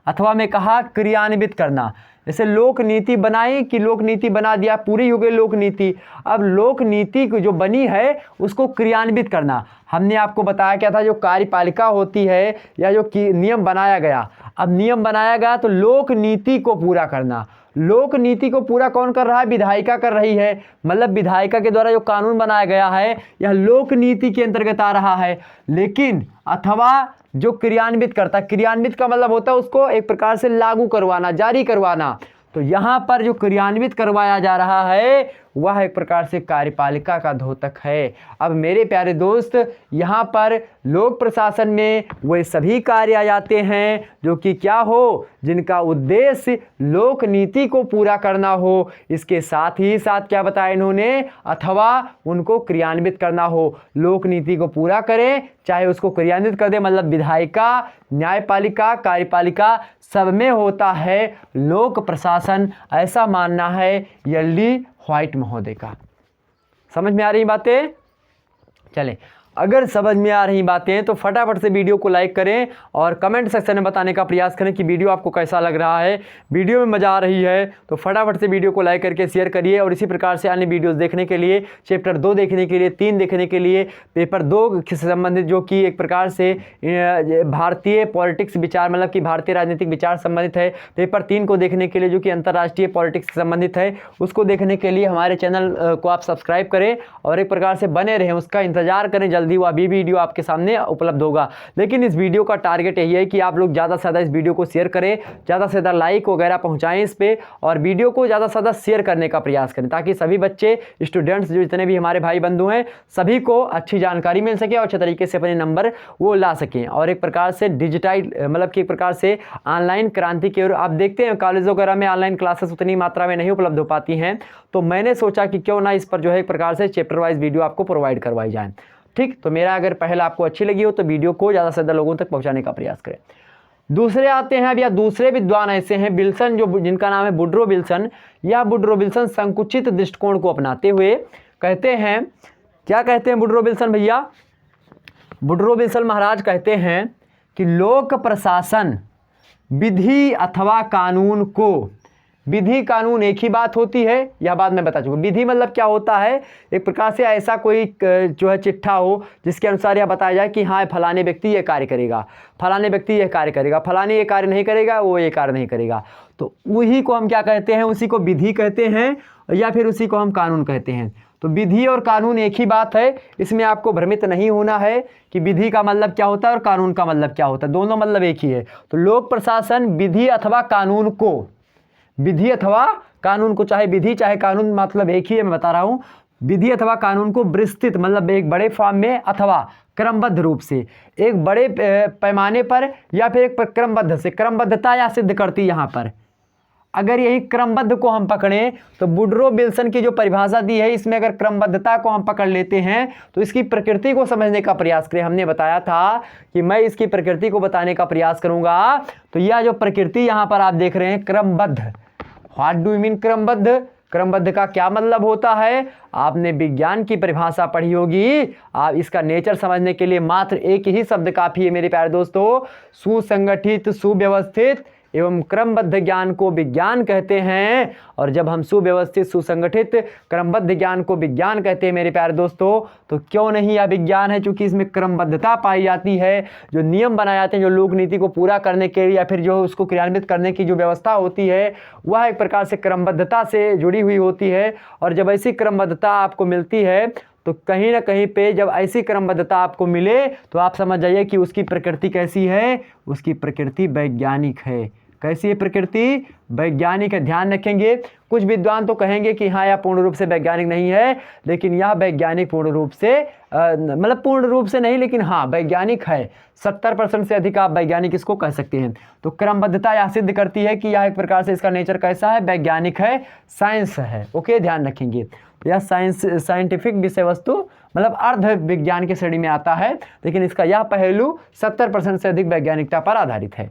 अथवा में कहा क्रियान्वित करना। जैसे लोक नीति बनाई कि लोक नीति बना दिया, पूरी हो गई लोक नीति। अब लोक नीति जो बनी है उसको क्रियान्वित करना। हमने आपको बताया क्या था, जो कार्यपालिका होती है या जो नियम बनाया गया, अब नियम बनाया गया तो लोक नीति को पूरा करना। लोक नीति को पूरा कौन कर रहा है, विधायिका कर रही है। मतलब विधायिका के द्वारा जो कानून बनाया गया है यह लोक नीति के अंतर्गत आ रहा है। लेकिन अथवा जो क्रियान्वित करता, क्रियान्वित का मतलब होता है उसको एक प्रकार से लागू करवाना, जारी करवाना। तो यहाँ पर जो क्रियान्वित करवाया जा रहा है वह एक प्रकार से कार्यपालिका का द्योतक है। अब मेरे प्यारे दोस्त, यहाँ पर लोक प्रशासन में वे सभी कार्य आ जाते हैं जो कि क्या हो, जिनका उद्देश्य लोक नीति को पूरा करना हो। इसके साथ ही साथ क्या बताया इन्होंने, अथवा उनको क्रियान्वित करना हो। लोक नीति को पूरा करें चाहे उसको क्रियान्वित कर दे, मतलब विधायिका, न्यायपालिका, कार्यपालिका सब में होता है लोक प्रशासन। ऐसा मानना है एल.डी. व्हाइट महोदय का। समझ में आ रही बातें? चलें, अगर समझ में आ रही बातें तो फटाफट से वीडियो को लाइक करें और कमेंट सेक्शन में बताने का प्रयास करें कि वीडियो आपको कैसा लग रहा है। वीडियो में मज़ा आ रही है तो फटाफट से वीडियो को लाइक करके शेयर करिए। और इसी प्रकार से अन्य वीडियोस देखने के लिए, चैप्टर 2 देखने के लिए, 3 देखने के लिए, पेपर 2 से संबंधित जो कि एक प्रकार से भारतीय पॉलिटिक्स विचार मतलब कि भारतीय राजनीतिक विचार संबंधित है, पेपर 3 को देखने के लिए जो कि अंतर्राष्ट्रीय पॉलिटिक्स से संबंधित है, उसको देखने के लिए हमारे चैनल को आप सब्सक्राइब करें और एक प्रकार से बने रहें, उसका इंतजार करें। जल्दी जल्द ही वह भी वीडियो आपके सामने उपलब्ध होगा। लेकिन इस वीडियो का टारगेट यही है कि आप लोग ज़्यादा से ज़्यादा इस वीडियो को शेयर करें, ज़्यादा से ज़्यादा लाइक वगैरह पहुँचाएँ इस पर, और वीडियो को ज़्यादा से ज़्यादा शेयर करने का प्रयास करें, ताकि सभी बच्चे, स्टूडेंट्स, जो जितने भी हमारे भाई बंधु हैं, सभी को अच्छी जानकारी मिल सके और अच्छे तरीके से अपने नंबर वो ला सकें, और एक प्रकार से डिजिटाइज मतलब कि एक प्रकार से ऑनलाइन क्रांति की ओर। आप देखते हैं कॉलेज वगैरह में ऑनलाइन क्लासेस उतनी मात्रा में नहीं उपलब्ध हो पाती हैं, तो मैंने सोचा कि क्यों ना इस पर जो है एक प्रकार से चैप्टर वाइज वीडियो आपको प्रोवाइड करवाई जाए। ठीक, तो मेरा अगर पहला आपको अच्छी लगी हो तो वीडियो को ज़्यादा से ज़्यादा लोगों तक पहुँचाने का प्रयास करें। दूसरे आते हैं अब, या दूसरे विद्वान ऐसे हैं विल्सन, जो जिनका नाम है वुड्रो विल्सन। यह वुड्रो विल्सन संकुचित दृष्टिकोण को अपनाते हुए कहते हैं, क्या कहते हैं वुड्रो विल्सन भैया? वुड्रो विल्सन महाराज कहते हैं कि लोक प्रशासन विधि अथवा कानून को, विधि कानून एक ही बात होती है, यह बात मैं बता चुका। विधि मतलब क्या होता है? एक प्रकार से ऐसा कोई जो है चिट्ठा हो जिसके अनुसार यह बताया जाए कि हाँ फलाने व्यक्ति ये कार्य करेगा, फलाने व्यक्ति यह कार्य करेगा, फलाने ये कार्य नहीं करेगा, वो ये कार्य नहीं करेगा, तो वही को हम क्या कहते हैं? उसी को विधि कहते हैं, या फिर उसी को हम कानून कहते हैं। तो विधि और कानून एक ही बात है, इसमें आपको भ्रमित नहीं होना है कि विधि का मतलब क्या होता है और कानून का मतलब क्या होता है, दोनों मतलब एक ही है। तो लोक प्रशासन विधि अथवा कानून को, विधि अथवा कानून को, चाहे विधि चाहे कानून मतलब एक ही है, मैं बता रहा हूँ। विधि अथवा कानून को विस्तृत मतलब एक बड़े फॉर्म में अथवा क्रमबद्ध रूप से, एक बड़े पैमाने पर, या फिर एक क्रमबद्ध से, क्रमबद्धता या सिद्ध करती। यहाँ पर अगर यही क्रमबद्ध को हम पकड़ें तो वुड्रो विल्सन की जो परिभाषा दी है, इसमें अगर क्रमबद्धता को हम पकड़ लेते हैं तो इसकी प्रकृति को समझने का प्रयास करें। हमने बताया था कि मैं इसकी प्रकृति को बताने का प्रयास करूंगा। तो यह जो प्रकृति यहाँ पर आप देख रहे हैं क्रमबद्ध, व्हाट डू यू मीन क्रमबद्ध? क्रमबद्ध का क्या मतलब होता है? आपने विज्ञान की परिभाषा पढ़ी होगी। आप इसका नेचर समझने के लिए मात्र एक ही शब्द काफी है मेरे प्यारे दोस्तों, सुसंगठित, सुव्यवस्थित एवं क्रमबद्ध ज्ञान को विज्ञान कहते हैं। और जब हम सुव्यवस्थित, सुसंगठित, क्रमबद्ध ज्ञान को विज्ञान कहते हैं मेरे प्यारे दोस्तों, तो क्यों नहीं यह विज्ञान है? क्योंकि इसमें क्रमबद्धता पाई जाती है, जो नियम बनाए जाते हैं, जो लोक नीति को पूरा करने के लिए या फिर जो उसको क्रियान्वित करने की जो व्यवस्था होती है, वह एक प्रकार से क्रमबद्धता से जुड़ी हुई होती है। और जब ऐसी क्रमबद्धता आपको मिलती है तो कहीं ना कहीं पे जब ऐसी क्रमबद्धता आपको मिले तो आप समझ जाइए कि उसकी प्रकृति कैसी है? उसकी प्रकृति वैज्ञानिक है। कैसी है प्रकृति? वैज्ञानिक है। ध्यान रखेंगे, कुछ विद्वान तो कहेंगे कि हाँ यह पूर्ण रूप से वैज्ञानिक नहीं है, लेकिन यह वैज्ञानिक पूर्ण रूप से मतलब पूर्ण रूप से नहीं, लेकिन हाँ वैज्ञानिक है। 70% से अधिक आप वैज्ञानिक इसको कह सकते हैं। तो क्रमबद्धता यह सिद्ध करती है कि यह एक प्रकार से इसका नेचर कैसा है? वैज्ञानिक है, साइंस है। ओके, ध्यान रखेंगे। यह साइंटिफिक विषय वस्तु मतलब अर्ध विज्ञान की श्रेणी में आता है, लेकिन इसका यह पहलू 70% से अधिक वैज्ञानिकता पर आधारित है।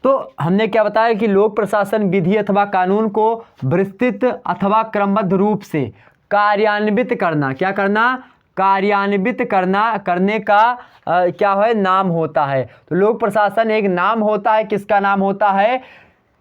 तो हमने क्या बताया कि लोक प्रशासन विधि अथवा कानून को विस्तृत अथवा क्रमबद्ध रूप से कार्यान्वित करना, क्या करना? कार्यान्वित करने का क्या है? नाम होता है। तो लोक प्रशासन एक नाम होता है, किसका नाम होता है?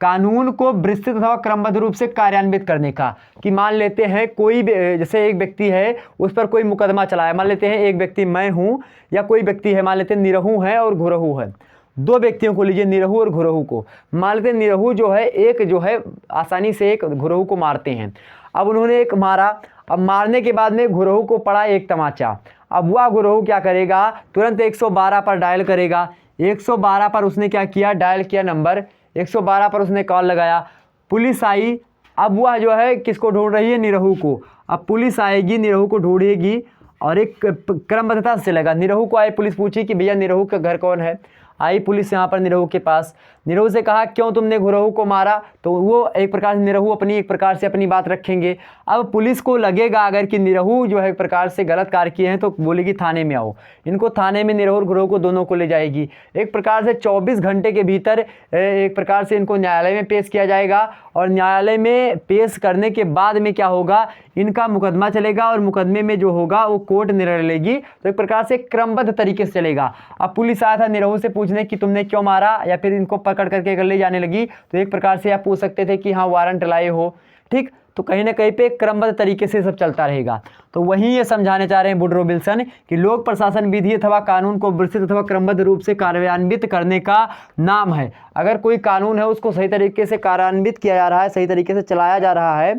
कानून को विस्तृत अथवा क्रमबद्ध रूप से कार्यान्वित करने का। कि मान लेते हैं कोई जैसे एक व्यक्ति है, उस पर कोई मुकदमा चला है। मान लेते हैं एक व्यक्ति मैं हूं, या कोई व्यक्ति है, मान लेते हैं निरहू है और घुरहू है। दो व्यक्तियों को लीजिए, निरहू और घुरहू को। मान लेते हैं निरहू जो है एक जो है आसानी से एक घुरहू को मारते हैं। अब उन्होंने एक मारा, अब मारने के बाद में घुरहू को पड़ा एक तमाचा। अब वह घुरहू क्या करेगा? तुरंत 112 पर डायल करेगा। 112 पर उसने क्या किया? डायल किया नंबर 112 पर उसने कॉल लगाया, पुलिस आई। अब वह जो है किसको ढूंढ रही है? निरहू को। अब पुलिस आएगी, निरहू को ढूंढेगी और एक क्रमबद्धता से चलेगा। निरहू को आई, पुलिस पूछी कि भैया निरहू का घर कौन है? आई पुलिस यहाँ पर निरहू के पास। निरहू से कहा क्यों तुमने घुरहू को मारा? तो वो एक प्रकार से निरहू अपनी एक प्रकार से अपनी बात रखेंगे। अब पुलिस को लगेगा अगर कि निरहू जो है एक प्रकार से गलत कार्य किए हैं, तो बोलेगी थाने में आओ। इनको थाने में निरहू और घुरहू को दोनों को ले जाएगी। एक प्रकार से 24 घंटे के भीतर एक प्रकार से इनको न्यायालय में पेश किया जाएगा। और न्यायालय में पेश करने के बाद में क्या होगा? इनका मुकदमा चलेगा और मुकदमे में जो होगा वो कोर्ट निर्णय लेगी। तो एक प्रकार से क्रमबद्ध तरीके से चलेगा। अब पुलिस आया था निरहू से पूछने कि तुमने क्यों मारा, या फिर इनको पकड़ करके अगर ले जाने लगी तो एक प्रकार से आप पूछ सकते थे कि हाँ वारंट लाए हो। ठीक, तो कहीं ना कहीं पे क्रमबद्ध तरीके से सब चलता रहेगा। तो वही ये समझाने चाह रहे हैं वुड्रो विल्सन कि लोक प्रशासन विधि अथवा कानून को विस्तृत अथवा क्रमबद्ध रूप से कार्यान्वित करने का नाम है। अगर कोई कानून है उसको सही तरीके से कार्यान्वित किया जा रहा है, सही तरीके से चलाया जा रहा है,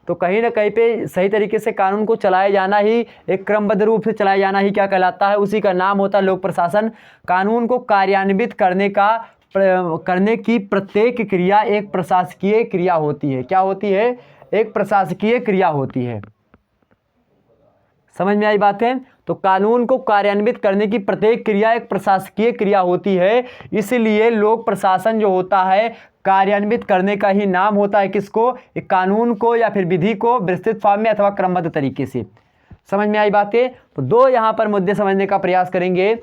तो कहीं ना कहीं पे सही तरीके से कानून को चलाए जाना ही, एक क्रमबद्ध रूप से चलाए जाना ही क्या कहलाता है, उसी का नाम होता है लोक प्रशासन। कानून को कार्यान्वित करने की प्रत्येक क्रिया एक प्रशासकीय क्रिया होती है। क्या होती है? एक प्रशासकीय क्रिया होती है। समझ में आई बातें? तो कानून को कार्यान्वित करने की प्रत्येक क्रिया एक प्रशासकीय क्रिया होती है, इसलिए लोक प्रशासन जो होता है कार्यान्वित करने का ही नाम होता है। किसको? एक कानून को या फिर विधि को विस्तृत फॉर्म में अथवा क्रमबद्ध तरीके से। समझ में आई बातें? तो दो यहां पर मुद्दे समझने का प्रयास करेंगे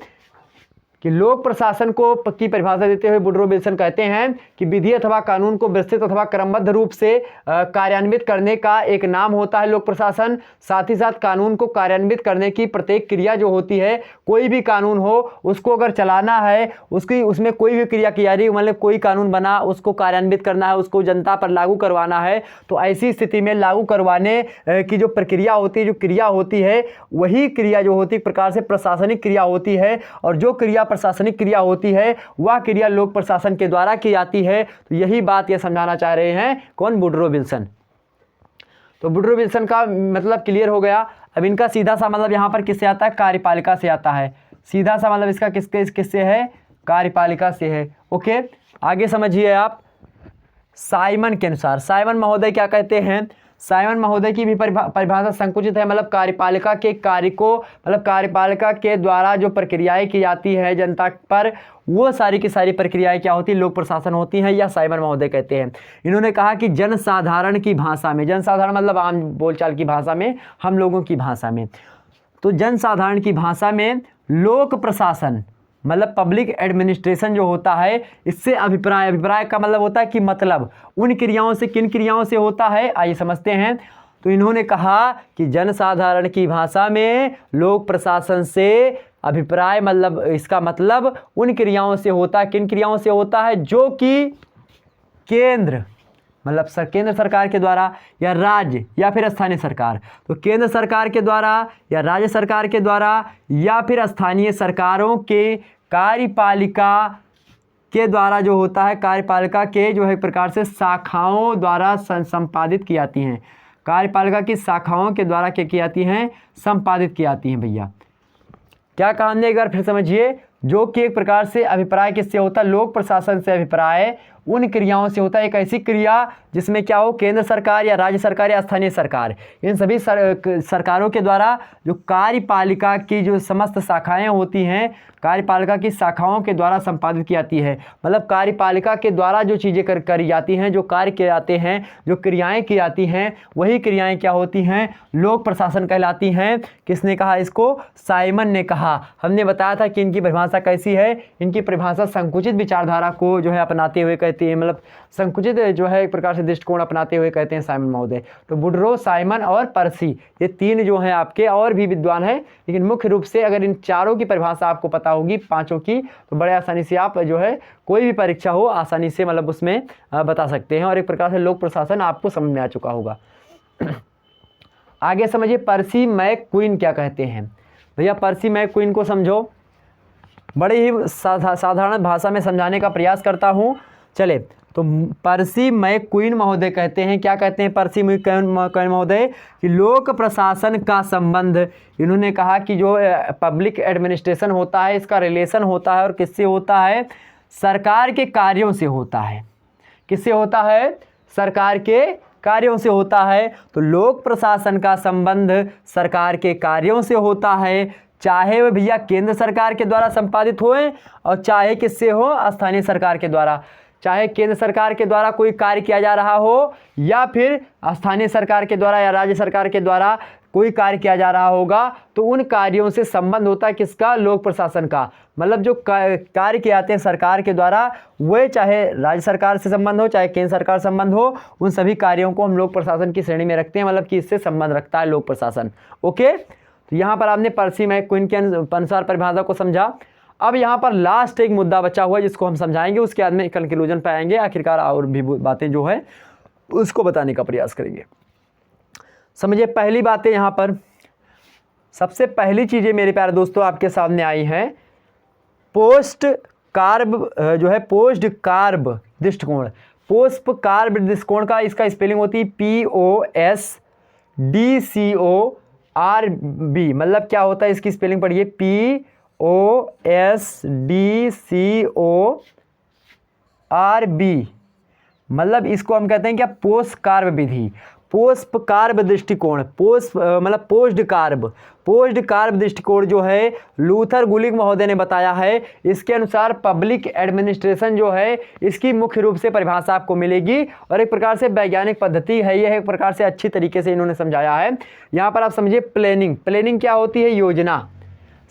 कि लोक प्रशासन को की परिभाषा देते हुए वुडरो विल्सन कहते हैं कि विधि अथवा कानून को विस्तृत अथवा क्रमबद्ध रूप से कार्यान्वित करने का एक नाम होता है लोक प्रशासन। साथ ही साथ कानून को कार्यान्वित करने की प्रत्येक क्रिया जो होती है, कोई भी कानून हो उसको अगर चलाना है, उसमें कोई भी क्रिया की जा रही है, मतलब कोई कानून बना उसको कार्यान्वित करना है, उसको जनता पर लागू करवाना है, तो ऐसी स्थिति में लागू करवाने की जो प्रक्रिया होती है, जो क्रिया होती है, वही क्रिया जो होती है एक प्रकार से प्रशासनिक क्रिया होती है। और जो क्रिया प्रशासनिक क्रिया होती है वह क्रिया लोक प्रशासन के द्वारा की जाती है। तो यही बात ये समझाना चाह रहे हैं कौन? Woodrow Wilson. तो वुडरो विल्सन का मतलब क्लियर हो गया। अब इनका सीधा सा मतलब यहां पर किससे आता है? कार्यपालिका से आता है। सीधा सा मतलब इसका किससे है? कार्यपालिका से है। ओके, आगे समझिए आप। साइमन के अनुसार, साइमन महोदय क्या कहते हैं? साइमन महोदय की भी परिभाषा संकुचित है, मतलब कार्यपालिका के कार्य को, मतलब कार्यपालिका के द्वारा जो प्रक्रियाएं की जाती है जनता पर, वो सारी की सारी प्रक्रियाएं क्या होती है? लोक प्रशासन होती हैं, या साइमन महोदय कहते हैं। इन्होंने कहा कि जनसाधारण की भाषा में, जनसाधारण मतलब आम बोलचाल की भाषा में, हम लोगों की भाषा में, तो जनसाधारण की भाषा में लोक प्रशासन मतलब पब्लिक एडमिनिस्ट्रेशन जो होता है, इससे अभिप्राय का मतलब होता है कि मतलब उन क्रियाओं से, किन क्रियाओं से होता है, आइए समझते हैं। तो इन्होंने कहा कि जनसाधारण की भाषा में लोक प्रशासन से अभिप्राय मतलब इसका मतलब उन क्रियाओं से होता है। किन क्रियाओं से होता है? जो कि केंद्र मतलब केंद्र सरकार के द्वारा या राज्य या फिर स्थानीय सरकार, तो केंद्र सरकार के द्वारा या राज्य सरकार के द्वारा या फिर स्थानीय सरकारों के कार्यपालिका के द्वारा जो होता है, कार्यपालिका के जो है एक प्रकार से शाखाओं द्वारा संपादित की जाती हैं। कार्यपालिका की शाखाओं के द्वारा क्या की जाती हैं? संपादित की जाती हैं। भैया क्या कहा हमने? एक बार फिर समझिए। जो कि एक प्रकार से अभिप्राय किससे होता है? लोक प्रशासन से अभिप्राय उन क्रियाओं से होता है। एक ऐसी क्रिया जिसमें क्या हो? केंद्र सरकार या राज्य सरकार या स्थानीय सरकार, इन सभी सरकारों के द्वारा जो कार्यपालिका की जो समस्त शाखाएं होती हैं, कार्यपालिका की शाखाओं के द्वारा संपादित की जाती है। मतलब कार्यपालिका के द्वारा जो चीज़ें करी जाती हैं, जो कार्य किए जाते हैं, जो क्रियाएं की जाती हैं, वही क्रियाएं क्या होती हैं? लोक प्रशासन कहलाती हैं। किसने कहा इसको? साइमन ने कहा। हमने बताया था कि इनकी परिभाषा कैसी है? इनकी परिभाषा संकुचित विचारधारा को जो है अपनाते हुए कहते हैं, मतलब संकुचित जो है एक प्रकार से दृष्टिकोण अपनाते हुए कहते हैं साइमन महोदय। तो वुडरो, साइमन और पर्सी, ये तीन जो हैं आपके, और भी विद्वान हैं, लेकिन मुख्य रूप से अगर इन चारों की परिभाषा आपको पता होगी, पांचों की, तो बड़े आसानी से आप जो है कोई भी परीक्षा हो आसानी से मतलब उसमें बता सकते हैं, और एक प्रकार से लोक प्रशासन आपको समझ में आ चुका होगा। आगे समझिए पर्सी मैकक्वीन क्या कहते हैं। भैया पर्सी मैकक्वीन को समझो, बड़े ही साधारण भाषा में समझाने का प्रयास करता हूं। चले, तो पर्सी मैकक्वीन महोदय कहते हैं, क्या कहते हैं पर्सी मैकक्वीन महोदय? कि लोक प्रशासन का संबंध, इन्होंने कहा कि जो पब्लिक एडमिनिस्ट्रेशन होता है, इसका रिलेशन होता है और किससे होता है? सरकार के कार्यों से होता है। किससे होता है? सरकार के कार्यों से होता है। तो लोक प्रशासन का संबंध सरकार के कार्यों से होता है, चाहे वह भैया केंद्र सरकार के द्वारा संपादित होए और चाहे किससे हो? स्थानीय सरकार के द्वारा। चाहे केंद्र सरकार के द्वारा कोई कार्य किया जा रहा हो या फिर स्थानीय सरकार के द्वारा या राज्य सरकार के द्वारा कोई कार्य किया जा रहा होगा, तो उन कार्यों से संबंध होता है किसका? लोक प्रशासन का। मतलब जो कार्य किए जाते हैं सरकार के द्वारा, वे चाहे राज्य सरकार से संबंध हो चाहे केंद्र सरकार संबंध हो, उन सभी कार्यों को हम लोक प्रशासन की श्रेणी में रखते हैं, मतलब कि इससे संबंध रखता है लोक प्रशासन। ओके, तो यहाँ पर आपने पर्सी मैकक्वीन के अनुसार परिभाषा को समझा। अब यहाँ पर लास्ट एक मुद्दा बचा हुआ है जिसको हम समझाएंगे, उसके बाद में कंक्लूजन पे आएंगे, आखिरकार और भी बातें जो है उसको बताने का प्रयास करेंगे। समझिए पहली बातें यहाँ पर, सबसे पहली चीज़ें मेरे प्यारे दोस्तों आपके सामने आई हैं, पोस्ट कार्ब जो है पोस्ट कार्ब दृष्टिकोण। पुष्प कार्ब दृष्टिकोण का इसका स्पेलिंग होती है POSDCORB। मतलब क्या होता है, इसकी स्पेलिंग पढ़िए POSDCORB। मतलब इसको हम कहते हैं क्या, पोस्ट कार्ब विधि, पुष्प कार्ब दृष्टिकोण, मतलब पोस्ट कार्ब दृष्टिकोण जो है लूथर गुलिक महोदय ने बताया है। इसके अनुसार पब्लिक एडमिनिस्ट्रेशन जो है इसकी मुख्य रूप से परिभाषा आपको मिलेगी और एक प्रकार से वैज्ञानिक पद्धति है, यह एक प्रकार से अच्छी तरीके से इन्होंने समझाया है। यहाँ पर आप समझिए प्लानिंग क्या होती है, योजना।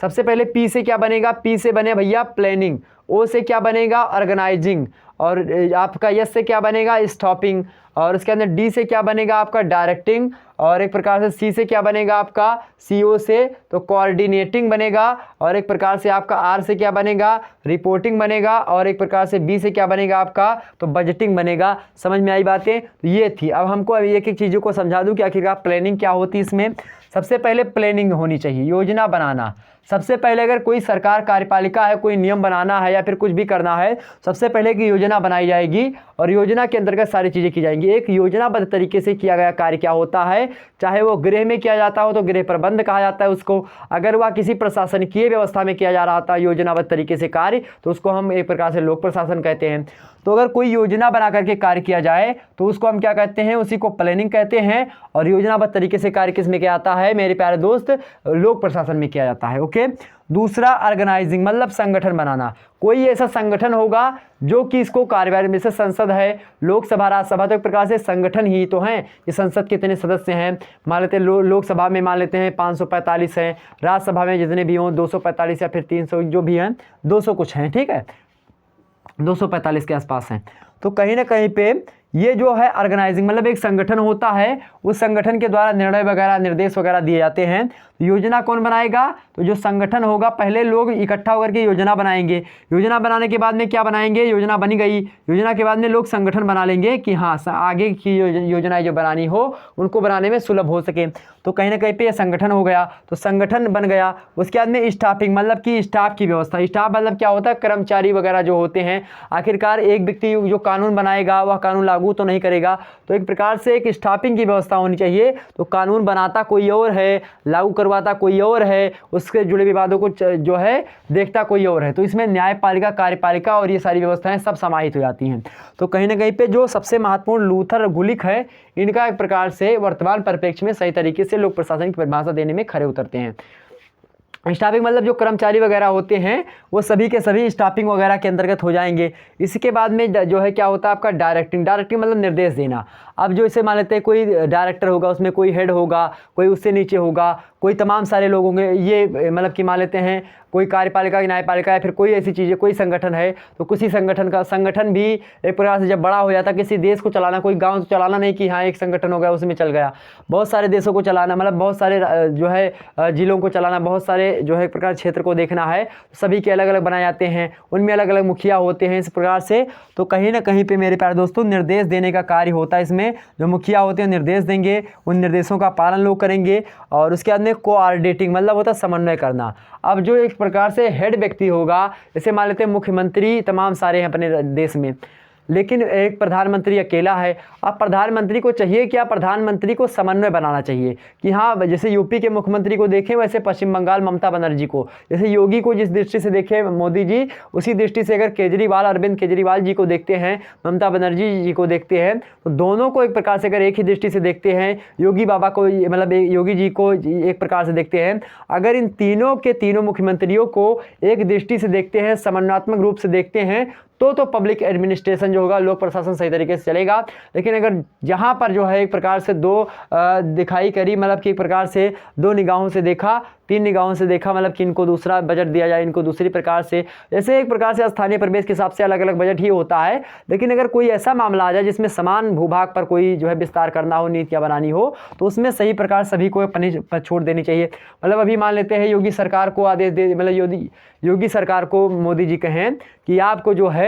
सबसे पहले पी से क्या बनेगा, पी से बने भैया प्लानिंग, ओ से क्या बनेगा, ऑर्गेनाइजिंग, और आपका यस से क्या बनेगा, स्टॉपिंग, और उसके अंदर डी से क्या बनेगा आपका डायरेक्टिंग, और एक प्रकार से सी से क्या बनेगा आपका, सीओ से तो कोऑर्डिनेटिंग बनेगा, और एक प्रकार से आपका आर से क्या बनेगा, रिपोर्टिंग बनेगा, और एक प्रकार से बी से क्या बनेगा आपका, तो बजटिंग बनेगा। समझ में आई बातें, तो ये थी। अब हमको अभी एक एक चीज़ों को समझा दूं कि आखिरकार प्लानिंग क्या होती है। इसमें सबसे पहले प्लानिंग होनी चाहिए, योजना बनाना। सबसे पहले अगर कोई सरकार कार्यपालिका है, कोई नियम बनाना है या फिर कुछ भी करना है, सबसे पहले की योजना बनाई जाएगी और योजना के अंतर्गत सारी चीज़ें की जाएंगी। एक योजनाबद्ध तरीके से किया गया कार्य क्या होता है, चाहे वो गृह में किया जाता हो तो गृह प्रबंध कहा जाता है उसको, अगर वह किसी प्रशासनिकीय व्यवस्था में किया जा रहा था योजनाबद्ध तरीके से कार्य, तो उसको हम एक प्रकार से लोक प्रशासन कहते हैं। तो अगर कोई योजना बना करके कार्य किया जाए तो उसको हम क्या कहते हैं, उसी को प्लानिंग कहते हैं। और योजनाबद्ध तरीके से कार्य किस में किया जाता है मेरे प्यारे दोस्त, लोक प्रशासन में किया जाता है। ओके। दूसरा ऑर्गेनाइजिंग, मतलब संगठन बनाना। कोई ऐसा संगठन होगा जो कि इसको कार्यवाही, जैसे संसद है, लोकसभा, राज्यसभा, तो एक प्रकार से संगठन ही तो हैं। ये संसद कितने सदस्य हैं, मान लेते हैं लोकसभा में मान लेते हैं 545 हैं, राज्यसभा में जितने भी हों 245 या फिर 300 जो भी हैं, 200 कुछ हैं, ठीक है, 245 के आसपास हैं। तो कहीं ना कहीं पे ये जो है ऑर्गेनाइजिंग, मतलब एक संगठन होता है, उस संगठन के द्वारा निर्णय वगैरह, निर्देश वगैरह दिए जाते हैं। योजना कौन बनाएगा, तो जो संगठन होगा, पहले लोग इकट्ठा होकर के योजना बनाएंगे, योजना बनाने के बाद में क्या बनाएंगे, योजना बनी गई, योजना के बाद में लोग संगठन बना लेंगे कि हाँ आगे की योजनाएं जो बनानी हो उनको बनाने में सुलभ हो सके। तो कहीं ना कहीं पे ये संगठन हो गया, तो संगठन बन गया। उसके बाद में स्टाफिंग, मतलब कि स्टाफ की व्यवस्था। स्टाफ मतलब क्या होता है, कर्मचारी वगैरह जो होते हैं। आखिरकार एक व्यक्ति जो कानून बनाएगा वह कानून लागू तो नहीं करेगा, तो एक प्रकार से एक स्टाफिंग की व्यवस्था होनी चाहिए। तो कानून बनाता कोई और है, लागू करवाता कोई और है, उसके जुड़े विवादों को जो है देखता कोई और है। तो इसमें न्यायपालिका, कार्यपालिका और ये सारी व्यवस्थाएं सब समाहित हो जाती हैं। तो कहीं ना कहीं पे जो सबसे महत्वपूर्ण लूथर गुलिक है, इनका एक प्रकार से वर्तमान परिप्रेक्ष्य में सही तरीके से लोक प्रशासन की परिभाषा देने में खरे उतरते हैं। स्टाफिंग मतलब जो कर्मचारी वगैरह होते हैं वो सभी के सभी स्टाफिंग वगैरह के अंतर्गत हो जाएंगे। इसके बाद में जो है क्या होता है आपका डायरेक्टिंग मतलब निर्देश देना। अब जो इसे मान लेते हैं कोई डायरेक्टर होगा, उसमें कोई हेड होगा, कोई उससे नीचे होगा, कोई तमाम सारे लोग होंगे। ये मतलब कि मान लेते हैं कोई कार्यपालिका, न्यायपालिका या फिर कोई ऐसी चीज़ें, कोई संगठन है, तो किसी संगठन भी एक प्रकार से जब बड़ा हो जाता है, किसी देश को चलाना, कोई गांव तो चलाना नहीं कि हाँ एक संगठन हो गया उसमें चल गया, बहुत सारे देशों को चलाना, मतलब बहुत सारे जो है जिलों को चलाना, बहुत सारे जो है एक प्रकार क्षेत्र को देखना है, सभी के अलग अलग बनाए जाते हैं, उनमें अलग अलग मुखिया होते हैं इस प्रकार से। तो कहीं ना कहीं पे मेरे प्यारे दोस्तों निर्देश देने का कार्य होता है। इसमें जो मुखिया होते हैं निर्देश देंगे, उन निर्देशों का पालन लोग करेंगे। और उसके बाद में कोऑर्डिनेटिंग मतलब होता है समन्वय करना। अब जो एक प्रकार से हेड व्यक्ति होगा, जैसे मान लेते हैं मुख्यमंत्री तमाम सारे हैं अपने देश में, लेकिन एक प्रधानमंत्री अकेला है। अब प्रधानमंत्री को चाहिए क्या, प्रधानमंत्री को समन्वय बनाना चाहिए कि हाँ, जैसे यूपी के मुख्यमंत्री को देखें वैसे पश्चिम बंगाल ममता बनर्जी को, जैसे योगी को जिस दृष्टि से देखे मोदी जी, उसी दृष्टि से अगर केजरीवाल, अरविंद केजरीवाल जी को देखते हैं, ममता बनर्जी जी को देखते हैं, तो दोनों को एक प्रकार से अगर एक ही दृष्टि से देखते हैं, योगी बाबा को मतलब योगी जी को एक प्रकार से देखते हैं, अगर इन तीनों के तीनों मुख्यमंत्रियों को एक दृष्टि से देखते हैं, समन्वयात्मक रूप से देखते हैं, तो पब्लिक एडमिनिस्ट्रेशन जो होगा, लोक प्रशासन सही तरीके से चलेगा। लेकिन अगर जहाँ पर जो है एक प्रकार से दो दिखाई करी, मतलब कि एक प्रकार से दो निगाहों से देखा, तीन निगाहों से देखा, मतलब कि इनको दूसरा बजट दिया जाए, इनको दूसरी प्रकार से, जैसे एक प्रकार से स्थानीय प्रदेश के हिसाब से अलग अलग बजट ही होता है। लेकिन अगर कोई ऐसा मामला आ जाए जिसमें समान भूभाग पर कोई जो है विस्तार करना हो, नीतियाँ बनानी हो, तो उसमें सही प्रकार सभी को पर छूट देनी चाहिए। मतलब अभी मान लेते हैं योगी सरकार को आदेश दे, मतलब योगी सरकार को मोदी जी कहें कि आपको जो है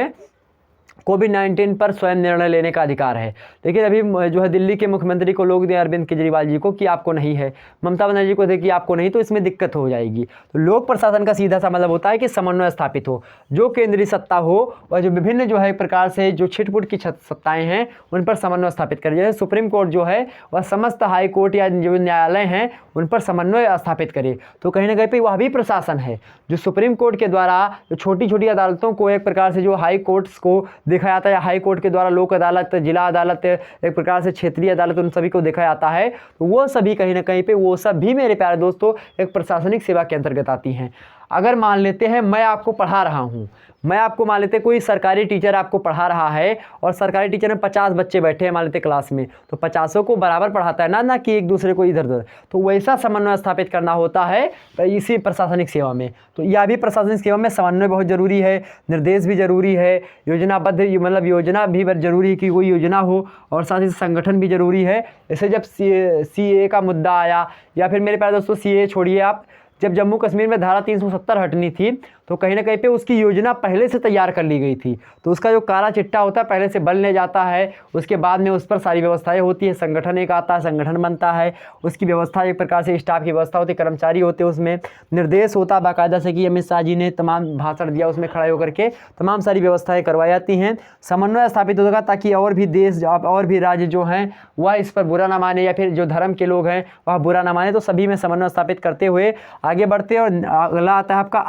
कोविड-19 पर स्वयं निर्णय लेने का अधिकार है। लेकिन अभी जो है दिल्ली के मुख्यमंत्री को लोग दें अरविंद केजरीवाल जी को कि आपको नहीं है, ममता बनर्जी को दें कि आपको नहीं, तो इसमें दिक्कत हो जाएगी। तो लोक प्रशासन का सीधा सा मतलब होता है कि समन्वय स्थापित हो, जो केंद्रीय सत्ता हो और जो विभिन्न जो है एक प्रकार से जो छिटपुट की सत्ताएँ हैं उन पर समन्वय स्थापित करे। जैसे सुप्रीम कोर्ट जो है वह समस्त हाई कोर्ट या जो न्यायालय हैं उन पर समन्वय स्थापित करे। तो कहीं ना कहीं पे वह भी प्रशासन है जो सुप्रीम कोर्ट के द्वारा जो छोटी छोटी अदालतों को एक प्रकार से जो हाई कोर्ट्स को देखा जाता है, या हाई कोर्ट के द्वारा लोक अदालत, जिला अदालत, एक प्रकार से क्षेत्रीय अदालत, उन सभी को देखा जाता है। तो वो सभी कहीं ना कहीं पे वो सब भी मेरे प्यारे दोस्तों एक प्रशासनिक सेवा के अंतर्गत आती हैं। अगर मान लेते हैं मैं आपको पढ़ा रहा हूँ, मैं आपको मान लेते कोई सरकारी टीचर आपको पढ़ा रहा है और सरकारी टीचर में 50 बच्चे बैठे हैं मान लेते क्लास में, तो 50 को बराबर पढ़ाता है ना कि एक दूसरे को इधर उधर। तो वैसा समन्वय स्थापित करना होता है इसी प्रशासनिक सेवा में। तो यह भी प्रशासनिक सेवा में समन्वय बहुत जरूरी है, निर्देश भी जरूरी है, योजनाबद्ध मतलब योजना भी जरूरी है कि कोई योजना हो, और साथ ही संगठन भी जरूरी है। जैसे जब CAA का मुद्दा आया, या फिर मेरे प्यारे दोस्तों CAA छोड़िए आप, जब जम्मू कश्मीर में धारा 370 हटनी थी तो कहीं ना कहीं पे उसकी योजना पहले से तैयार कर ली गई थी। तो उसका जो काला चिट्टा होता है पहले से बनने जाता है, उसके बाद में उस पर सारी व्यवस्थाएं होती है, संगठन एक आता है, संगठन बनता है, उसकी व्यवस्था एक प्रकार से स्टाफ की व्यवस्था होती है, कर्मचारी होते हैं, उसमें निर्देश होता है बाकायदा से कि अमित शाह जी ने तमाम भाषण दिया, उसमें खड़े होकर के तमाम सारी व्यवस्थाएँ करवाई जाती हैं। समन्वय स्थापित होगा ताकि और भी देश और भी राज्य जो हैं वह इस पर बुरा ना माने, या फिर जो धर्म के लोग हैं वह बुरा ना माने। तो सभी में समन्वय स्थापित करते हुए आगे बढ़ते हैं। और अगला आता है आपका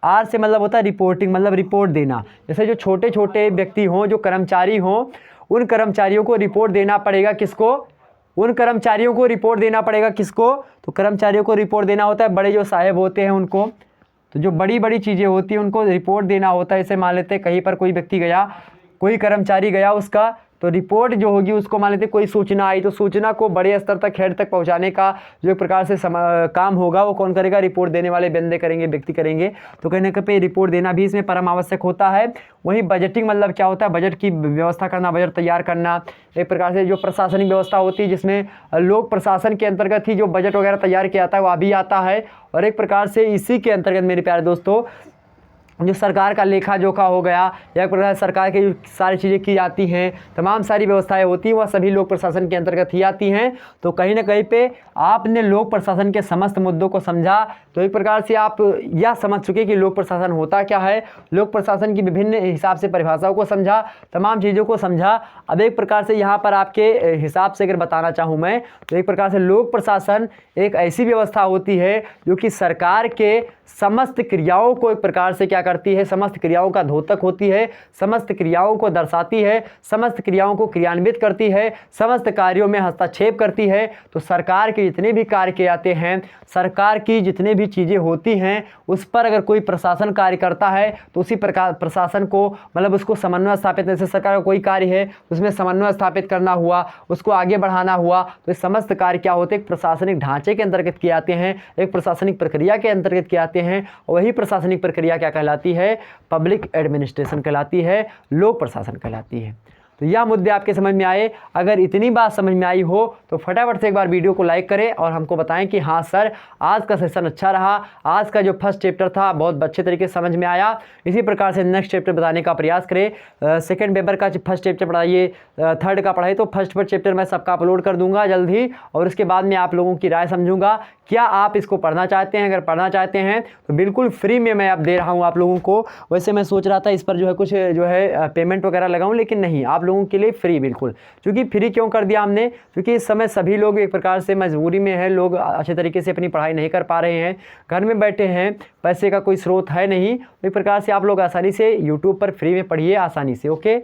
आर से मतलब होता है रिपोर्टिंग, मतलब रिपोर्ट देना। जैसे जो छोटे छोटे व्यक्ति हों, जो कर्मचारी हों, उन कर्मचारियों को रिपोर्ट देना पड़ेगा किसको? उन कर्मचारियों को रिपोर्ट देना पड़ेगा किसको? तो कर्मचारियों को रिपोर्ट देना होता है बड़े जो साहब होते हैं उनको। तो जो बड़ी बड़ी चीज़ें होती हैं उनको रिपोर्ट देना होता है। जैसे मान लेते हैं कहीं पर कोई व्यक्ति गया, कोई कर्मचारी गया उसका, तो रिपोर्ट जो होगी उसको मान लेते कोई सूचना आई, तो सूचना को बड़े स्तर तक, हेड तक पहुंचाने का जो एक प्रकार से काम होगा वो कौन करेगा? रिपोर्ट देने वाले बंदे करेंगे, व्यक्ति करेंगे। तो कहीं ना कहीं रिपोर्ट देना भी इसमें परम आवश्यक होता है। वहीं बजटिंग मतलब क्या होता है? बजट की व्यवस्था करना, बजट तैयार करना, एक प्रकार से जो प्रशासनिक व्यवस्था होती है जिसमें लोक प्रशासन के अंतर्गत ही जो बजट वगैरह तैयार किया जाता है वह भी आता है। और एक प्रकार से इसी के अंतर्गत मेरे प्यारे दोस्तों जो सरकार का लेखा जोखा हो गया, या एक प्रकार सरकार की जो सारी चीज़ें की जाती हैं, तमाम सारी व्यवस्थाएं होती हैं, वह सभी लोक प्रशासन के अंतर्गत ही आती हैं। तो कहीं ना कहीं पे आपने लोक प्रशासन के समस्त मुद्दों को समझा, तो एक प्रकार से आप यह समझ चुके कि लोक प्रशासन होता क्या है, लोक प्रशासन की विभिन्न हिसाब से परिभाषाओं को समझा, तमाम चीज़ों को समझा। अब एक प्रकार से यहाँ पर आपके हिसाब से अगर बताना चाहूँ मैं, तो एक प्रकार से लोक प्रशासन एक ऐसी व्यवस्था होती है जो कि सरकार के समस्त क्रियाओं को एक प्रकार से क्या करती है? समस्त क्रियाओं का द्योतक होती है, समस्त क्रियाओं को दर्शाती है, समस्त क्रियाओं को क्रियान्वित करती है, समस्त कार्यों में हस्तक्षेप करती है। तो सरकार के जितने भी कार्य किए जाते हैं, सरकार की जितने भी चीज़ें होती हैं, उस पर अगर कोई प्रशासन कार्य करता है तो उसी प्रकार प्रशासन को मतलब उसको समन्वय स्थापित, जैसे सरकार का कोई कार्य है उसमें समन्वय स्थापित करना हुआ, उसको आगे बढ़ाना हुआ, तो ये समस्त कार्य क्या होते हैं? एक प्रशासनिक ढांचे के अंतर्गत किए जाते हैं, एक प्रशासनिक प्रक्रिया के अंतर्गत किए जाते हैं। वही प्रशासनिक प्रक्रिया क्या कहलाती है? पब्लिक एडमिनिस्ट्रेशन कहलाती है, लोक प्रशासन कहलाती है। तो यह मुद्दे आपके समझ में आए। अगर इतनी बात समझ में आई हो तो फटाफट से एक बार वीडियो को लाइक करें और हमको बताएं कि हाँ सर आज का सेशन अच्छा रहा, आज का जो फर्स्ट चैप्टर था बहुत अच्छे तरीके से समझ में आया। इसी प्रकार से नेक्स्ट चैप्टर बताने का प्रयास करें। सेकंड पेपर का फर्स्ट चैप्टर पढ़ाइए, थर्ड का पढ़ाइए, तो फर्स्ट चैप्टर मैं सबका अपलोड कर दूंगा जल्द ही, और उसके बाद में आप लोगों की राय समझूंगा। क्या आप इसको पढ़ना चाहते हैं? अगर पढ़ना चाहते हैं तो बिल्कुल फ्री में मैं अब दे रहा हूँ आप लोगों को। वैसे मैं सोच रहा था इस पर जो है कुछ जो है पेमेंट वगैरह लगाऊं, लेकिन नहीं, आप लोगों के लिए फ्री बिल्कुल। क्योंकि फ्री क्यों कर दिया हमने? क्योंकि इस समय सभी लोग एक प्रकार से मजबूरी में है, लोग अच्छे तरीके से अपनी पढ़ाई नहीं कर पा रहे हैं, घर में बैठे हैं, पैसे का कोई स्रोत है नहीं। एक प्रकार से आप लोग आसानी से यूट्यूब पर फ्री में पढ़िए आसानी से। ओके।